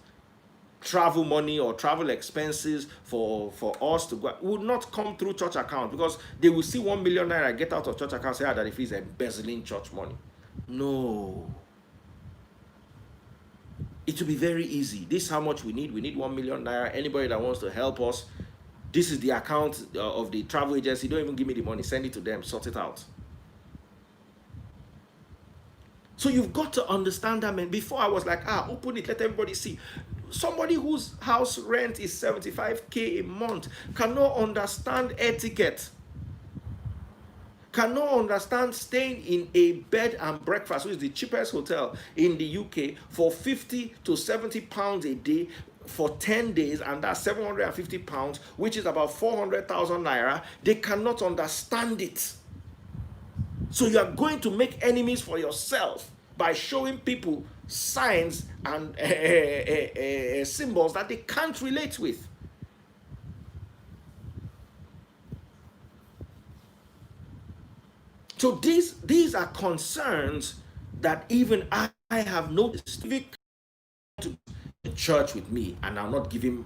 [SPEAKER 2] travel money or travel expenses for us to go would not come through church account, because they will see 1 million naira get out of church account, say that if he's embezzling church money. No. It will be very easy. This is how much we need. We need 1 million naira. Anybody that wants to help us, this is the account of the travel agency. Don't even give me the money. Send it to them. Sort it out. So you've got to understand that, man. Before I was like, open it, let everybody see. Somebody whose house rent is 75K a month cannot understand etiquette, cannot understand staying in a bed and breakfast, which is the cheapest hotel in the UK, for 50 to 70 pounds a day for 10 days, and that's 750 pounds, which is about 400,000 naira. They cannot understand it. So you are going to make enemies for yourself by showing people signs and symbols that they can't relate with. So these are concerns that even I have noticed. If you come to church with me and I'll not give him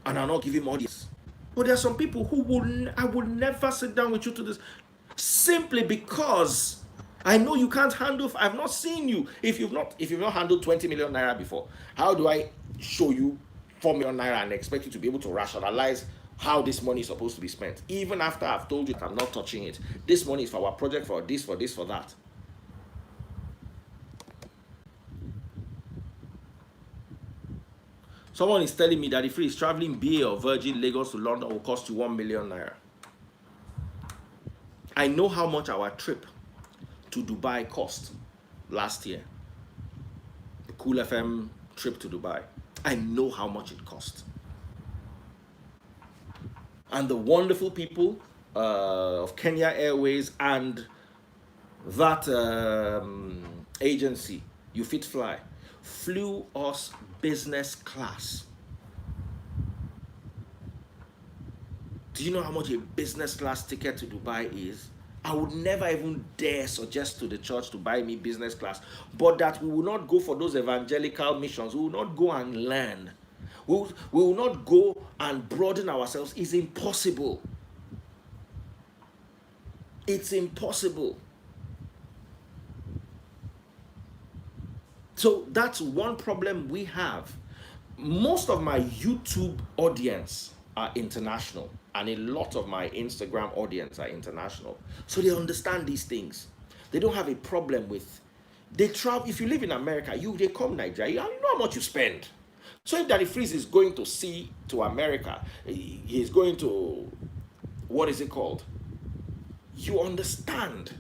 [SPEAKER 2] audience. But there are some people who I will never sit down with you to this, simply because I know you can't handle. I've not seen you. If you've not handled 20 million naira before, how do I show you 4 million naira and expect you to be able to rationalize how this money is supposed to be spent? Even after I've told you that I'm not touching it. This money is for our project, for this, for that. Someone is telling me that if he is traveling BA or Virgin Lagos to London will cost you 1 million naira. I know how much our trip to Dubai cost last year. The Cool FM trip to Dubai. I know how much it cost. And the wonderful people of Kenya Airways and that agency, You Fit Fly, flew us business class. Do you know how much a business class ticket to Dubai is? I would never even dare suggest to the church to buy me business class, but that we will not go for those evangelical missions. We will not go and learn. We will not go and broaden ourselves. It's impossible. It's impossible. So that's one problem we have. Most of my YouTube audience are international, and a lot of my Instagram audience are international. So they understand these things. They don't have a problem with, they travel. If you live in America, they come Nigeria, you know how much you spend. So if Daddy Freeze is going to America, he's going to, what is it called? You understand.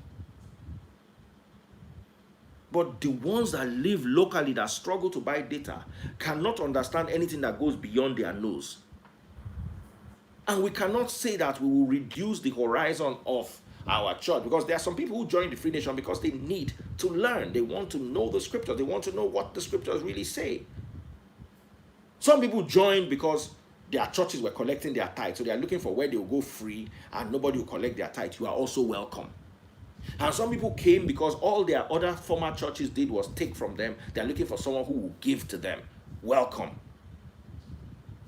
[SPEAKER 2] But the ones that live locally, that struggle to buy data, cannot understand anything that goes beyond their nose. And we cannot say that we will reduce the horizon of our church, because there are some people who join the Free Nation because they need to learn. They want to know the scriptures. They want to know what the scriptures really say. Some people join because their churches were collecting their tithe, so they are looking for where they will go free and nobody will collect their tithe. You are also welcome. And some people came because all their other former churches did was take from them. They are looking for someone who will give to them. Welcome.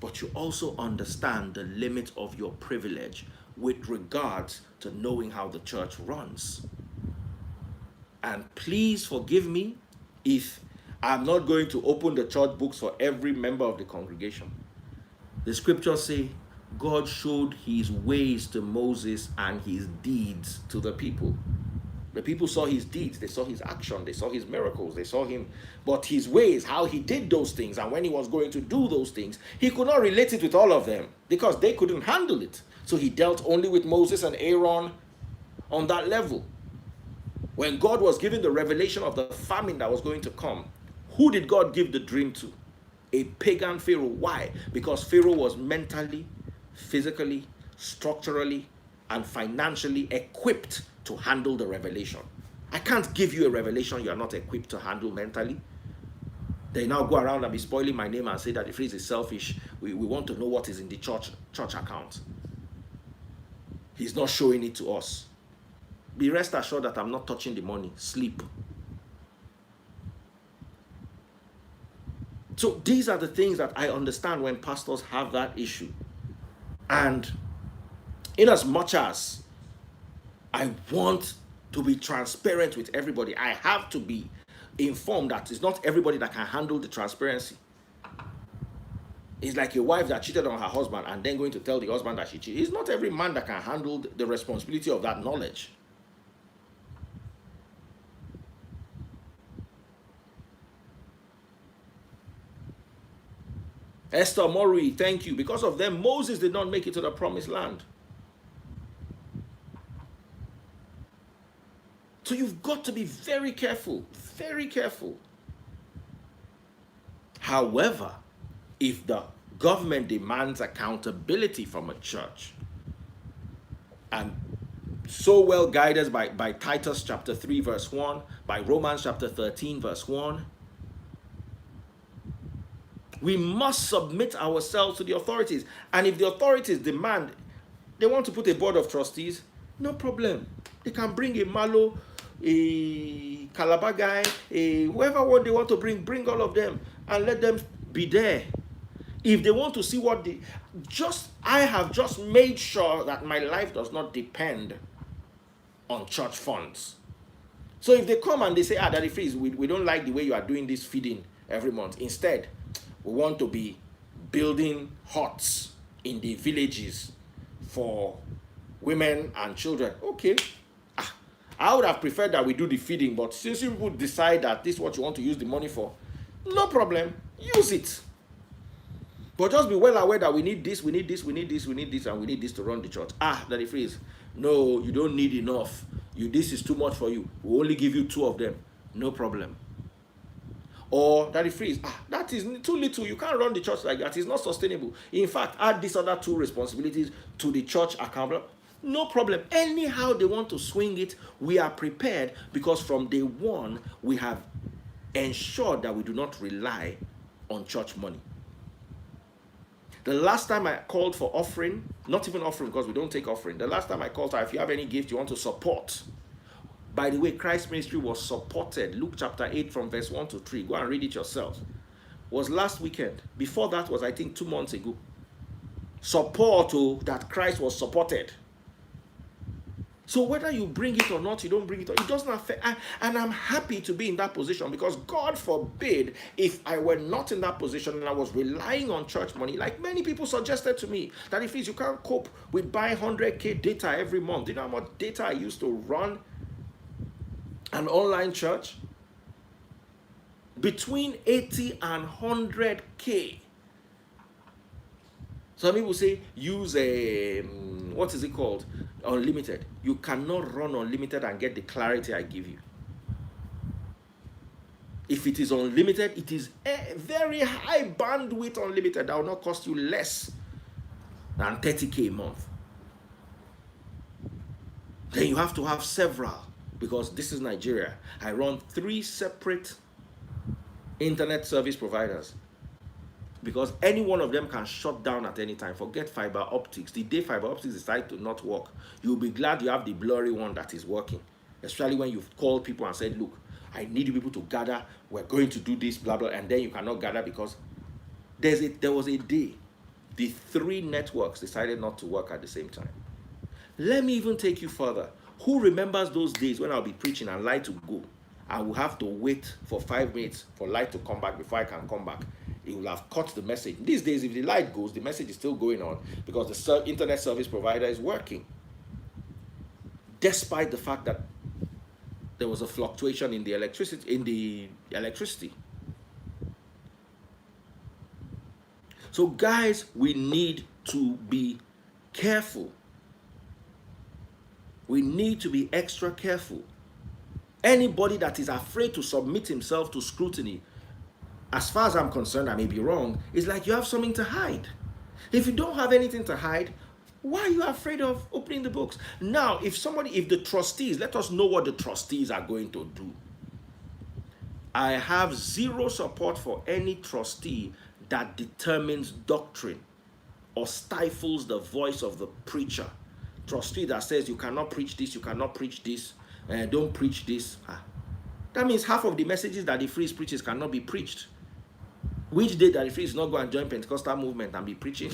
[SPEAKER 2] but you also understand the limit of your privilege with regards to knowing how the church runs. And please forgive me if I'm not going to open the church books for every member of the congregation. The scriptures say God showed his ways to Moses and his deeds to the people. The people saw his deeds, they saw his action, they saw his miracles, they saw him. But his ways, how he did those things, and when he was going to do those things, he could not relate it with all of them because they couldn't handle it. So he dealt only with Moses and Aaron on that level. When God was giving the revelation of the famine that was going to come, who did God give the dream to? A pagan Pharaoh. Why? Because Pharaoh was mentally, physically, structurally, and financially equipped to handle the revelation. I can't give you a revelation you are not equipped to handle mentally. They now go around and be spoiling my name and say that the phrase is selfish. We want to know what is in the church account. He's not showing it to us. Be rest assured that I'm not touching the money. Sleep. So these are the things that I understand when pastors have that issue. And in as much as I want to be transparent with everybody, I have to be informed that it's not everybody that can handle the transparency. It's like a wife that cheated on her husband and then going to tell the husband that she cheated. It's not every man that can handle the responsibility of that knowledge. Esther Murray, thank you. Because of them, Moses did not make it to the promised land. So you've got to be very careful, very careful. However, if the government demands accountability from a church, and so well guided by Titus chapter 3 verse 1, by Romans chapter 13 verse 1, we must submit ourselves to the authorities. And if the authorities demand, they want to put a board of trustees, no problem. They can bring a Malo, a Calabar guy, whoever one they want to bring all of them and let them be there. If they want to see what I have just made sure that my life does not depend on church funds. So if they come and they say, Daddy Freeze, we don't like the way you are doing this feeding every month. Instead, we want to be building huts in the villages for women and children. Okay. I would have preferred that we do the feeding, but since you people decide that this is what you want to use the money for, no problem. Use it. But just be well aware that we need this, we need this, we need this, we need this, and we need this to run the church. Daddy Freeze, no, you don't need enough. This is too much for you. We'll only give you 2 of them. No problem. Or Daddy Freeze, that is too little. You can't run the church like that. It's not sustainable. In fact, add these other 2 responsibilities to the church account. No problem. Anyhow they want to swing it, we are prepared, because from day one, we have ensured that we do not rely on church money. The last time I called for offering, not even offering because we don't take offering. The last time I called, if you have any gift you want to support. By the way, Christ's ministry was supported. Luke chapter 8 from verse 1 to 3. Go and read it yourselves. Was last weekend. Before that was, I think, 2 months ago. Support that Christ was supported. So whether you bring it or not, you don't bring it, it doesn't affect. And I'm happy to be in that position, because God forbid if I were not in that position and I was relying on church money, like many people suggested to me, that if you can't cope with buying 100k data every month. Do you know how much data I used to run an online church? Between 80 and 100k. Some people say use what is it called? Unlimited. You cannot run unlimited and get the clarity I give you. If it is unlimited, it is a very high bandwidth unlimited that will not cost you less than 30k a month. Then you have to have several, because this is Nigeria. I run 3 separate internet service providers, because any one of them can shut down at any time. Forget fiber optics. The day fiber optics decide to not work, you'll be glad you have the blurry one that is working. Especially when you've called people and said, look, I need you people to gather. We're going to do this, blah, blah. And then you cannot gather because there was a day the three networks decided not to work at the same time. Let me even take you further. Who remembers those days when I'll be preaching and light to go? I will have to wait for 5 minutes for light to come back before I can come back. It will have cut the message. These days, if the light goes, the message is still going on because the internet service provider is working. Despite the fact that there was a fluctuation in the electricity. So guys, we need to be careful. We need to be extra careful. Anybody that is afraid to submit himself to scrutiny, as far as I'm concerned, I may be wrong, it's like you have something to hide. If you don't have anything to hide, why are you afraid of opening the books? Now, if the trustees, let us know what the trustees are going to do. I have zero support for any trustee that determines doctrine or stifles the voice of the preacher. Trustee that says you cannot preach this, you cannot preach this, don't preach this. That means half of the messages that the Freeze preaches cannot be preached. Which day that the Freeze is not going to join Pentecostal movement and be preaching?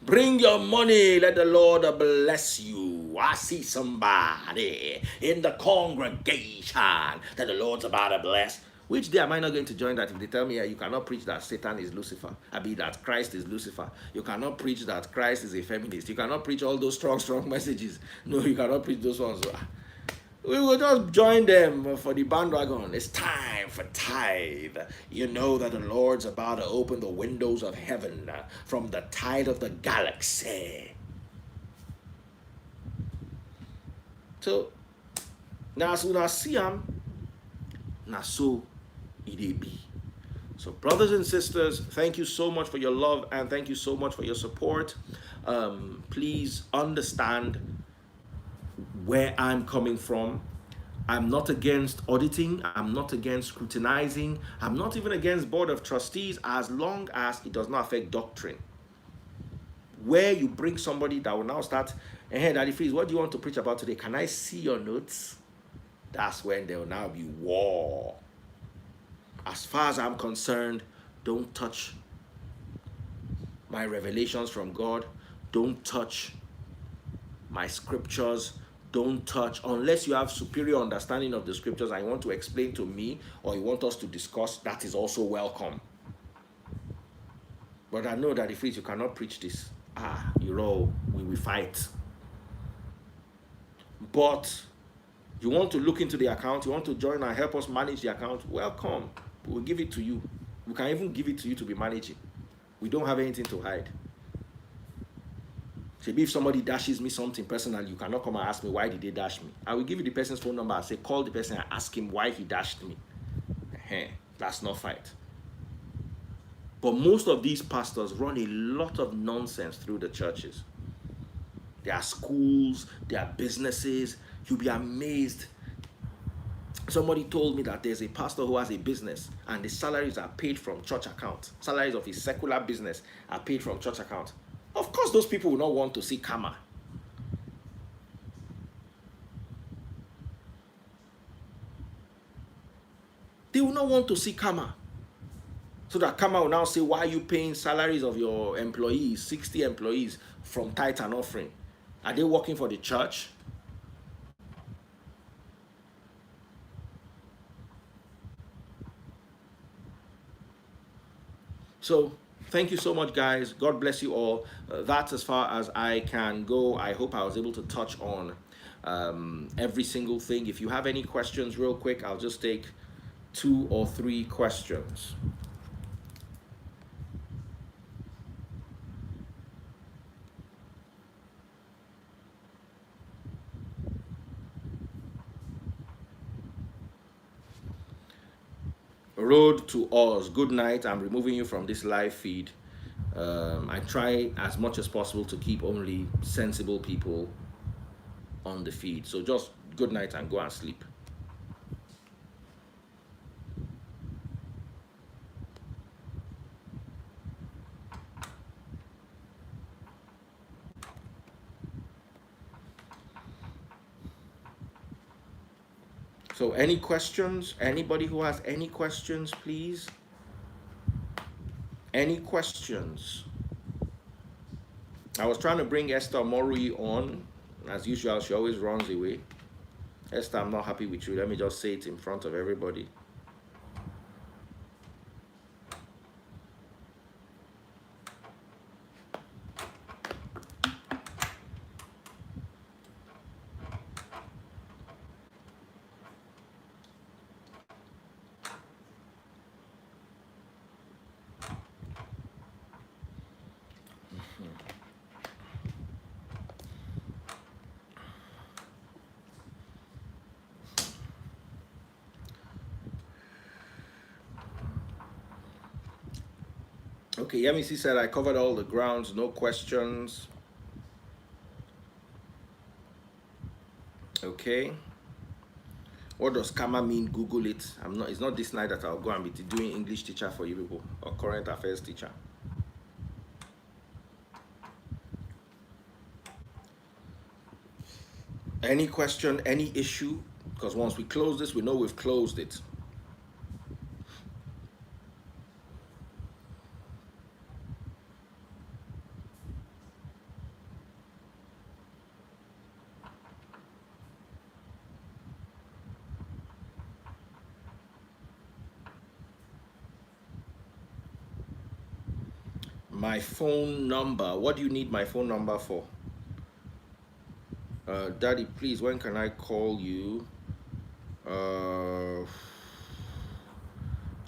[SPEAKER 2] Bring your money, let the Lord bless you. I see somebody in the congregation that the Lord's about to bless. Which day am I not going to join that if they tell me you cannot preach that Satan is Lucifer? I mean that Christ is Lucifer. You cannot preach that Christ is a feminist. You cannot preach all those strong messages. No, you cannot preach those ones. We will just join them for the bandwagon. It's time for tithe. You know that the Lord's about to open the windows of heaven from the tithe of the galaxy. So, now as soon as see him, now so it be. So brothers and sisters, thank you so much for your love and thank you so much for your support. Please understand where I'm coming from. I'm not against auditing. I'm not against scrutinizing. I'm not even against board of trustees as long as it does not affect doctrine. Where you bring somebody that will now start, hey, Daddy Freeze, what do you want to preach about today? Can I see your notes? That's when there will now be war. As far as I'm concerned, don't touch my revelations from God. Don't touch my scriptures. Don't touch, unless you have superior understanding of the scriptures and you want to explain to me or you want us to discuss, that is also welcome. But I know that if you cannot preach this, we will fight. But you want to look into the account, you want to join and help us manage the account, welcome. We'll give it to you. We can even give it to you to be managing. We don't have anything to hide. So if somebody dashes me something personal, you cannot come and ask me why did they dash me. I will give you the person's phone number and say call the person and ask him why he dashed me. That's not fight. But most of these pastors run a lot of nonsense through the churches. Their schools, their businesses. You'll be amazed. Somebody told me that there's a pastor who has a business and the salaries are paid from church account. Salaries of his secular business are paid from church account. Of course, those people will not want to see CAMA. They will not want to see CAMA. So that CAMA will now say, why are you paying salaries of your employees, 60 employees, from tithe and offering? Are they working for the church? So, thank you so much, guys. God bless you all. That's as far as I can go. I hope I was able to touch on every single thing. If you have any questions real quick, I'll just take 2 or 3 questions. Road to Oz, good night. I'm removing you from this live feed. I try as much as possible to keep only sensible people on the feed. So just good night and go and sleep. So any questions? Anybody who has any questions, please? Any questions? I was trying to bring Esther Morui on. As usual, she always runs away. Esther, I'm not happy with you. Let me just say it in front of everybody. Okay, Yemisi said I covered all the grounds, no questions. Okay. What does CAMA mean? Google it. It's not this night that I'll go and be doing English teacher for you people or current affairs teacher. Any question, any issue? Because once we close this, we know we've closed it. My phone number. What do you need my phone number for? Daddy, please, when can I call you?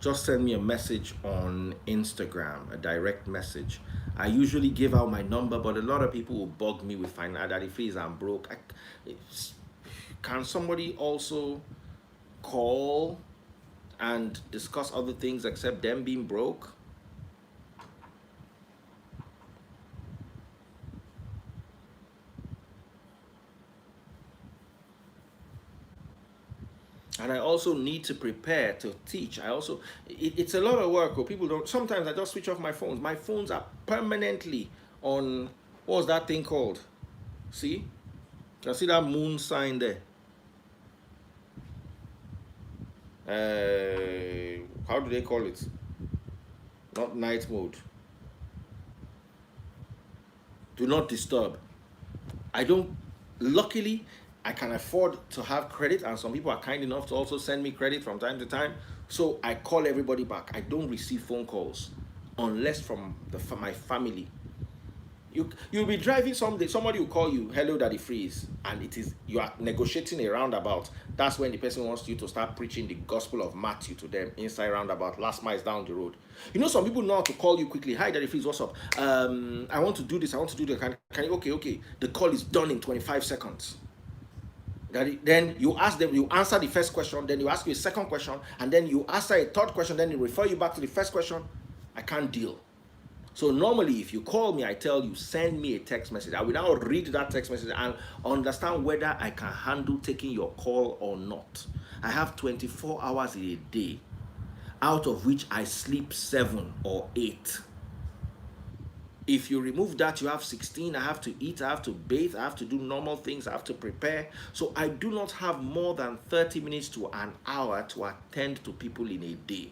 [SPEAKER 2] Just send me a message on Instagram, a direct message. I usually give out my number, but a lot of people will bug me with Daddy, please, I'm broke. Can somebody also call and discuss other things except them being broke? And I also need to prepare to teach. It's a lot of work. Or people don't. Sometimes I just switch off my phones. My phones are permanently on. What's that thing called? See? Can you see that moon sign there? How do they call it? Not night mode. Do not disturb. Luckily, I can afford to have credit, and some people are kind enough to also send me credit from time to time. So I call everybody back. I don't receive phone calls unless from my family. You'll be driving someday, somebody will call you, hello Daddy Freeze, and you are negotiating a roundabout. That's when the person wants you to start preaching the gospel of Matthew to them inside roundabout. Last mile is down the road. Some people know how to call you quickly. Hi Daddy Freeze, what's up? I want to do this, I want to do that. Can you, okay. The call is done in 25 seconds. Then you ask them, you answer the first question, then you ask you a second question, and then you answer a third question, then they refer you back to the first question. I can't deal. So normally, if you call me, I tell you, send me a text message. I will now read that text message and understand whether I can handle taking your call or not. I have 24 hours in a day, out of which I sleep 7 or 8. If you remove that, you have 16. I have to eat, I have to bathe, I have to do normal things, I have to prepare. So I do not have more than 30 minutes to an hour to attend to people in a day.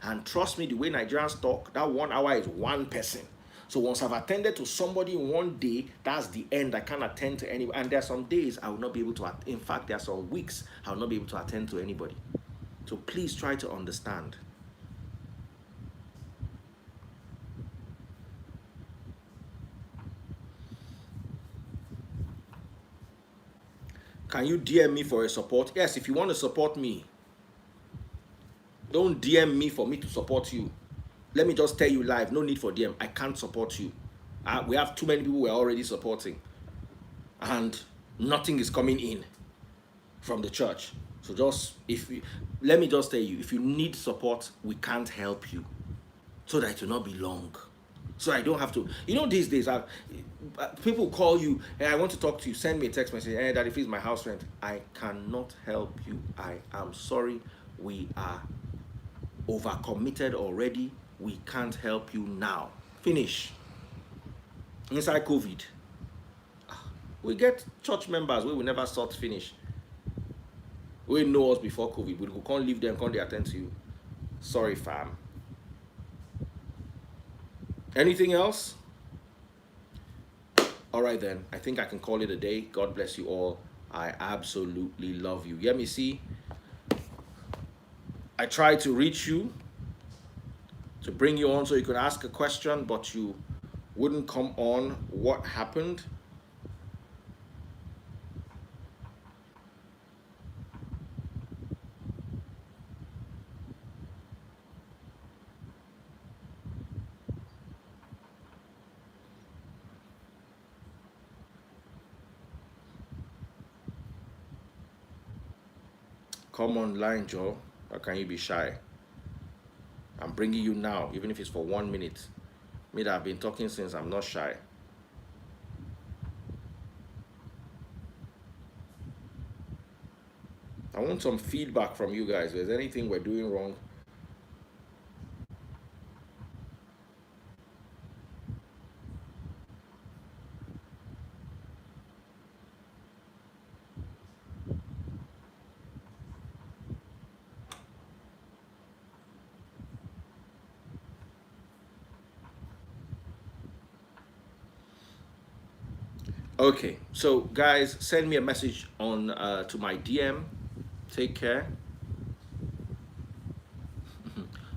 [SPEAKER 2] And trust me, the way Nigerians talk, that 1 hour is one person. So once I've attended to somebody in one day, that's the end. I can't attend to anyone. And there are some days I will not be able to, in fact, there are some weeks I will not be able to attend to anybody. So please try to understand. Can you DM me for a support? Yes, if you want to support me. Don't DM me for me to support you. Let me just tell you live, no need for DM. I can't support you. We have too many people we're already supporting. And nothing is coming in from the church. So let me just tell you, if you need support, we can't help you. So that it will not be long. So I don't have to, these days, people call you, hey, I want to talk to you, send me a text message, hey, Daddy, please, my house rent. I cannot help you. I am sorry. We are overcommitted already. We can't help you now. Finish. Inside COVID, we get church members where we never sought finish. We know us before COVID, but we can't leave them, can't they attend to you? Sorry, fam. Anything else? All right, then. I think I can call it a day. God bless you all. I absolutely love you. Let me see. I tried to reach you to bring you on so you could ask a question, but you wouldn't come on. What happened? Come online, Joe. How can you be shy? I'm bringing you now, even if it's for 1 minute. Me that I've been talking since, I'm not shy. I want some feedback from you guys. If there's anything we're doing wrong. Okay, so guys, send me a message on to my DM. Take care.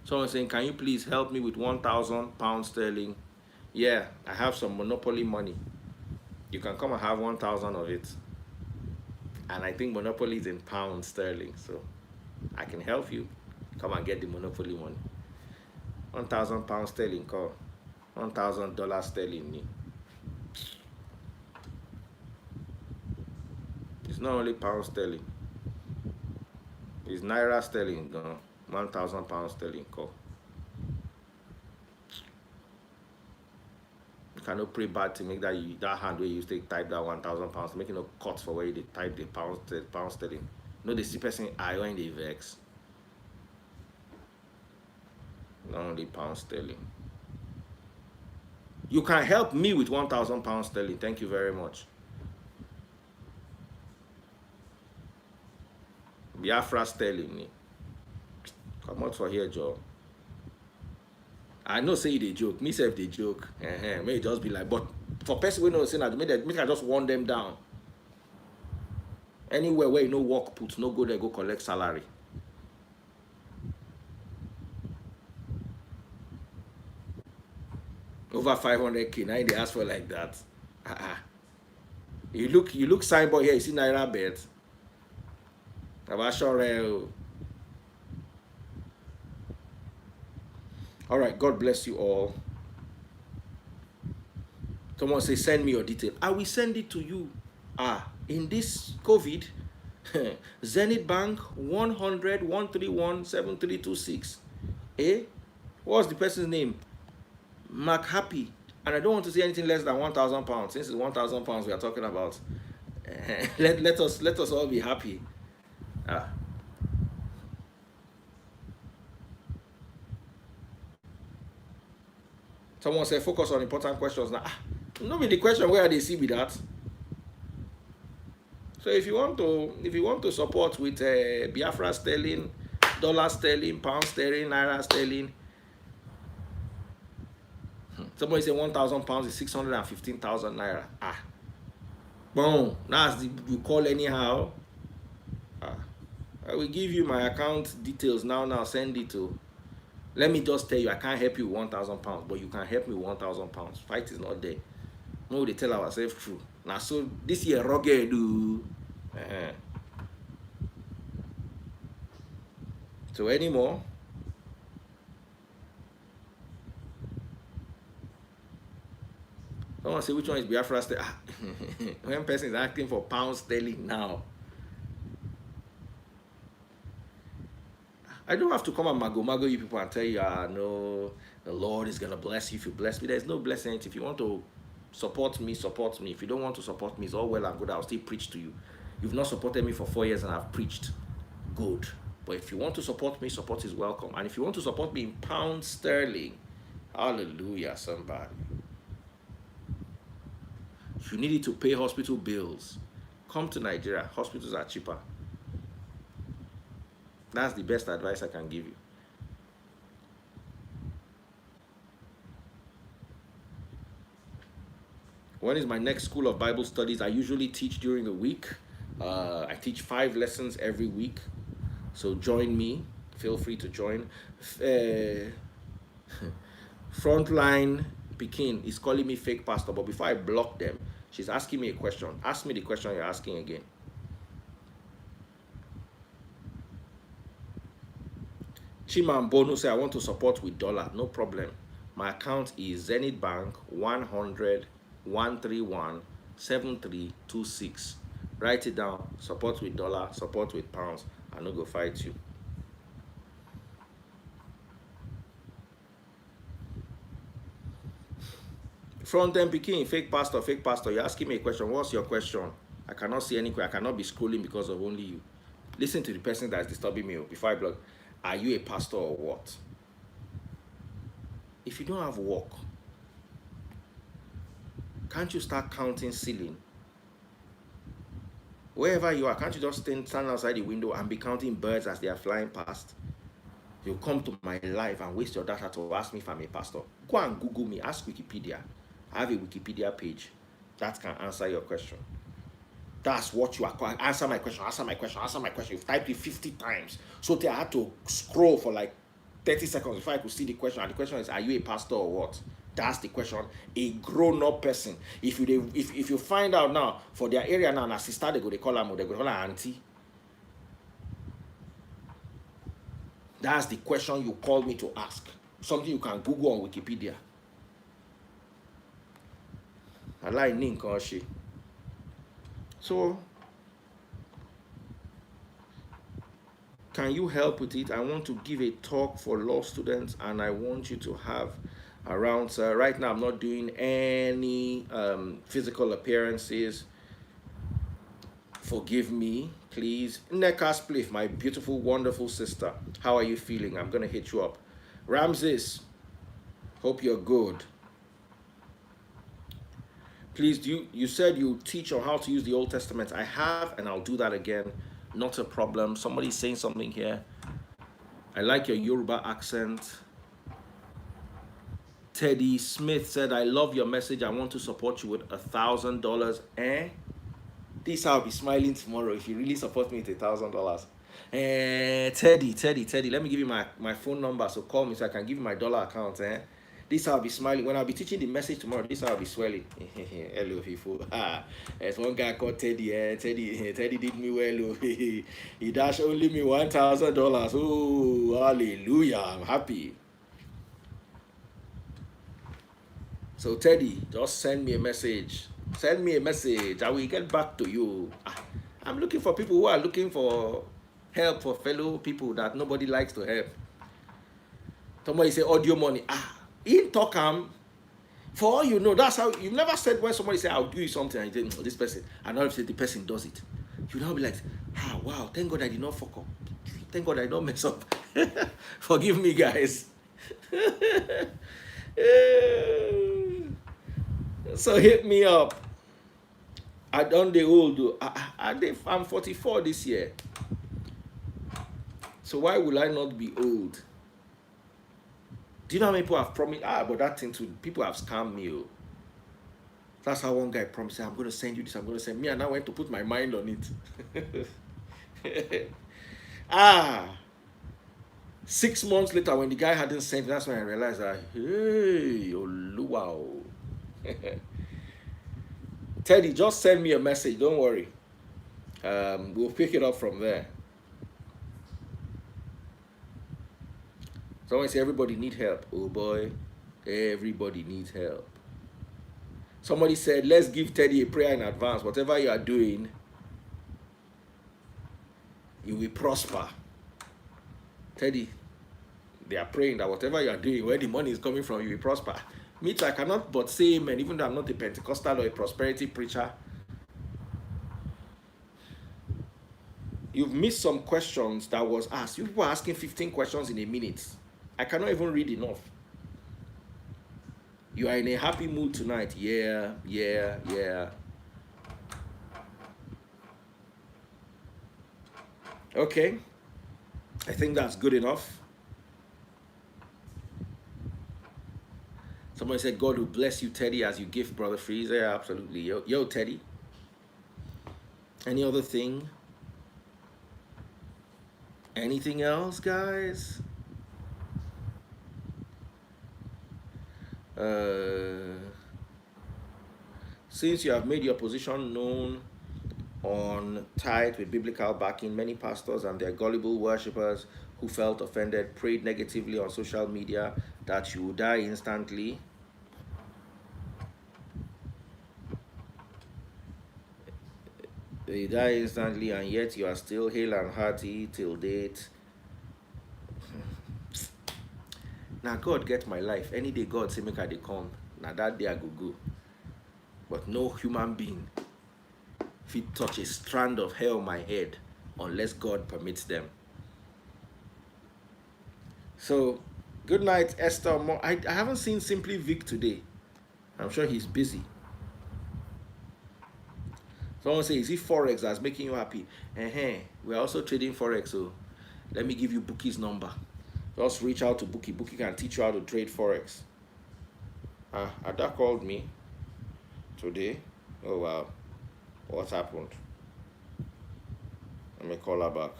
[SPEAKER 2] Someone saying, can you please help me with £1,000 sterling? Yeah, I have some Monopoly money. You can come and have 1,000 of it. And I think Monopoly is in pounds sterling, so I can help you. Come and get the Monopoly money. £1,000 sterling, call. $1,000 sterling. It's not only pound sterling. It's naira sterling, no. £1,000 sterling, call. You cannot pray bad to make that hand where you take type that £1,000, making no cuts for where you type the pound sterling. No, the see person I in the vex. Not only pound sterling. You can help me with £1,000 sterling. Thank you very much. Biafra sterling. Come out for here, Joe. I know say they joke. Me self they joke. May just be like, but for person we know say that make I just warn them down. Anywhere where you no work put, no go there, go collect salary. Over 500K, now they ask for like that. You look signboard here, you see Naira bet. All right, God bless you all. Someone say, send me your detail. I will send it to you. In this COVID, Zenith Bank 100-131-7326. What's the person's name? Mark Happy. And I don't want to say anything less than £1,000. Since it's £1,000 we are talking about. Let us all be happy. Someone said focus on important questions now. No be the question where they see with that. So if you want to support with Biafra sterling, dollar sterling, pound sterling, naira sterling. Somebody say £1,000 is 615,000 naira. Boom. That's you call anyhow. I will give you my account details now. Send it to. Let me just tell you, I can't help you with £1,000, but you can help me with £1,000. Fight is not there. No, they tell ourselves true. Now, so this year, rugged do. So anymore. Someone say which one is Biafra sterling? When person is asking for pound sterling now. I don't have to come and mago you people and tell you, no, the Lord is going to bless you if you bless me. There's no blessing. If you want to support me, support me. If you don't want to support me, it's all well and good. I'll still preach to you. You've not supported me for 4 years and I've preached. Good. But if you want to support me, support is welcome. And if you want to support me in pound sterling, hallelujah, somebody. If you need it to pay hospital bills, come to Nigeria. Hospitals are cheaper. That's the best advice I can give you. When is my next school of Bible studies? I usually teach during the week. I teach 5 lessons every week. So join me. Feel free to join. Frontline Pekin is calling me fake pastor, but before I block them, she's asking me a question. Ask me the question you're asking again. Chima and Bono say, I want to support with dollar. No problem. My account is Zenith Bank 100 131 7326. Write it down. Support with dollar, support with pounds. I no go fight you. Front end Pekin, fake pastor, fake pastor. You're asking me a question. What's your question? I cannot see any question. I cannot be scrolling because of only you. Listen to the person that's disturbing me before I block. Are you a pastor or what? If you don't have work, can't you start counting ceiling? Wherever you are, can't you just stand outside the window and be counting birds as they are flying past? You come to my life and waste your data to ask me if I'm a pastor. Go and Google me, ask Wikipedia. I have a Wikipedia page that can answer your question. That's what you are calling. Answer my question, answer my question, answer my question. You've typed it 50 times. So I had to scroll for like 30 seconds before I could see the question. And the question is, are you a pastor or what? That's the question. A grown-up person. If you find out now, for their area now, a sister, they call her auntie. That's the question you called me to ask. Something you can Google on Wikipedia. I like Ninkoshi. So, can you help with it? I want to give a talk for law students and I want you to have around, right now I'm not doing any physical appearances. Forgive me, please. Nekas Spliff, my beautiful, wonderful sister. How are you feeling? I'm going to hit you up. Ramses, hope you're good. Please, you said you teach on how to use the Old Testament. I have, and I'll do that again. Not a problem. Somebody's saying something here. I like your Yoruba accent. Teddy Smith said, I love your message. I want to support you with $1,000. This I'll be smiling tomorrow if you really support me with $1,000. Teddy, let me give you my phone number. So call me so I can give you my dollar account. This I'll be smiling. When I'll be teaching the message tomorrow, this I'll be swelling. Hello, people. There's one guy called Teddy. Teddy did me well. He dashed only me $1,000. Oh, hallelujah. I'm happy. So, Teddy, just send me a message. Send me a message. I will get back to you. I'm looking for people who are looking for help for fellow people that nobody likes to help. Somebody say audio money. In Tokam, for all you know, that's how you've never said when somebody say I'll do you something and you say, this person, and all of a sudden the person does it. You now be like, wow, thank God I did not fuck up. Thank God I don't mess up. Forgive me, guys. So hit me up. I done the old. I'm 44 this year. So why will I not be old? Do you know how many people have promised? But that thing too, people have scammed me. That's how one guy promised, I'm going to send you this, I'm going to send me, and I went to put my mind on it. 6 months later, when the guy hadn't sent, that's when I realized that, hey, wow. Teddy, just send me a message, don't worry. We'll pick it up from there. Someone say everybody needs help. Oh boy, everybody needs help. Somebody said, let's give Teddy a prayer in advance. Whatever you are doing, you will prosper. Teddy, they are praying that whatever you are doing, where the money is coming from, you will prosper. Me too, I cannot but say amen, even though I'm not a Pentecostal or a prosperity preacher. You've missed some questions that was asked. You people are asking 15 questions in a minute. I cannot even read enough. You are in a happy mood tonight. Yeah. Okay. I think that's good enough. Somebody said, God will bless you, Teddy, as you give Brother Freeze. Yeah, absolutely. Yo, Teddy. Any other thing? Anything else, guys? Since you have made your position known on tithe with biblical backing, many pastors and their gullible worshippers who felt offended prayed negatively on social media that you will die instantly. They die instantly, and yet you are still hale and hearty till date. Now God get my life. Any day God say make I dey come, now that day I go. But no human being fit touch a strand of hair on my head unless God permits them. So, good night, Esther. I haven't seen Simply Vic today. I'm sure he's busy. Someone say, is it Forex that's making you happy? We're also trading Forex, so let me give you Bookie's number. Just reach out to Bookie. Bookie can teach you how to trade Forex. Ada called me today. Oh, wow. What happened? Let me call her back.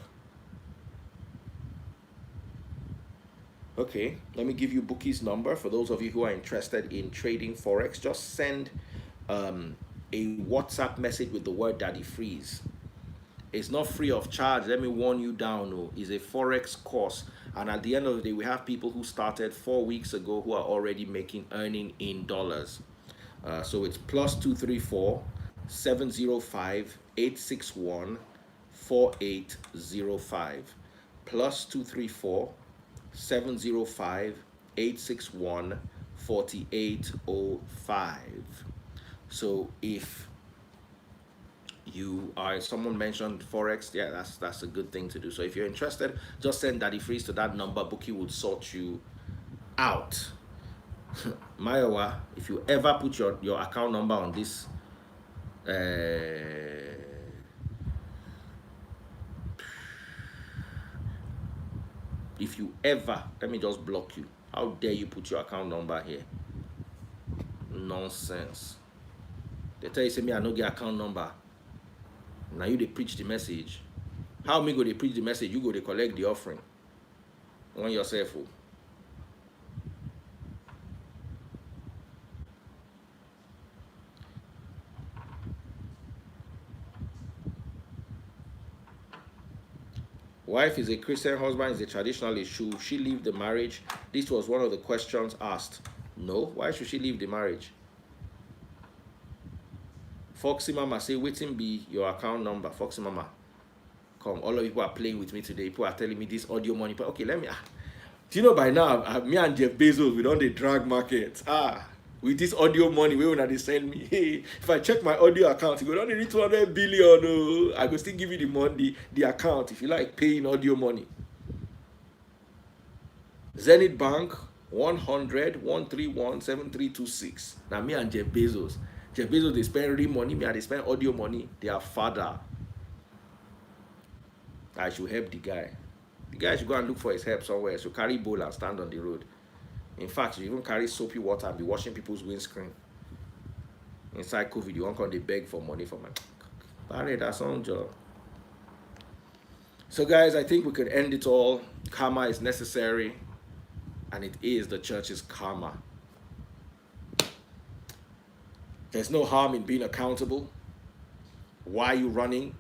[SPEAKER 2] Okay, let me give you Bookie's number. For those of you who are interested in trading Forex, just send a WhatsApp message with the word Daddy Freeze. It's not free of charge. Let me warn you down. No, it's a Forex course. And at the end of the day, we have people who started 4 weeks ago who are already earning in dollars. So it's +234 705 861 4805. +234 705 861 4805. So if you are, someone mentioned Forex, yeah, that's a good thing to do. So if you're interested, just send Daddy Freeze to that number. Bookie would sort you out. Mayowa, if you ever put your account number on this if you ever, let me just block you. How dare you put your account number here? Nonsense. They tell you, say me I no get account number. Now you they preach the message. How me go they preach the message? You go they collect the offering. On yourself. Oh. Wife is a Christian, husband is a traditionalist. Should she leave the marriage? This was one of the questions asked. No. Why should she leave the marriage? Foxy Mama say, waiting be your account number. Foxy Mama, come. All of you who are playing with me today, people are telling me this audio money. But okay, let me. Do you know by now, me and Jeff Bezos, we don't the drag market. With this audio money, where when they send me, hey, if I check my audio account, you go down to 200 billion. Oh, I go still give you the money, the account, if you like paying audio money. Zenith Bank 100-131-7326. Now me and Jeff Bezos. Jeff Bezos, they spend real money, me and they spend audio money. Their father. I should help the guy. The guy should go and look for his help somewhere. So carry bowl and stand on the road. In fact, you even carry soapy water and be washing people's windscreen. Inside COVID, you won't come they beg for money for my. Barry, that's on job. So guys, I think we could end it all. CAMA is necessary. And it is the church's CAMA. There's no harm in being accountable. Why are you running?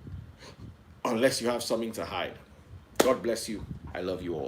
[SPEAKER 2] Unless you have something to hide. God bless you. I love you all.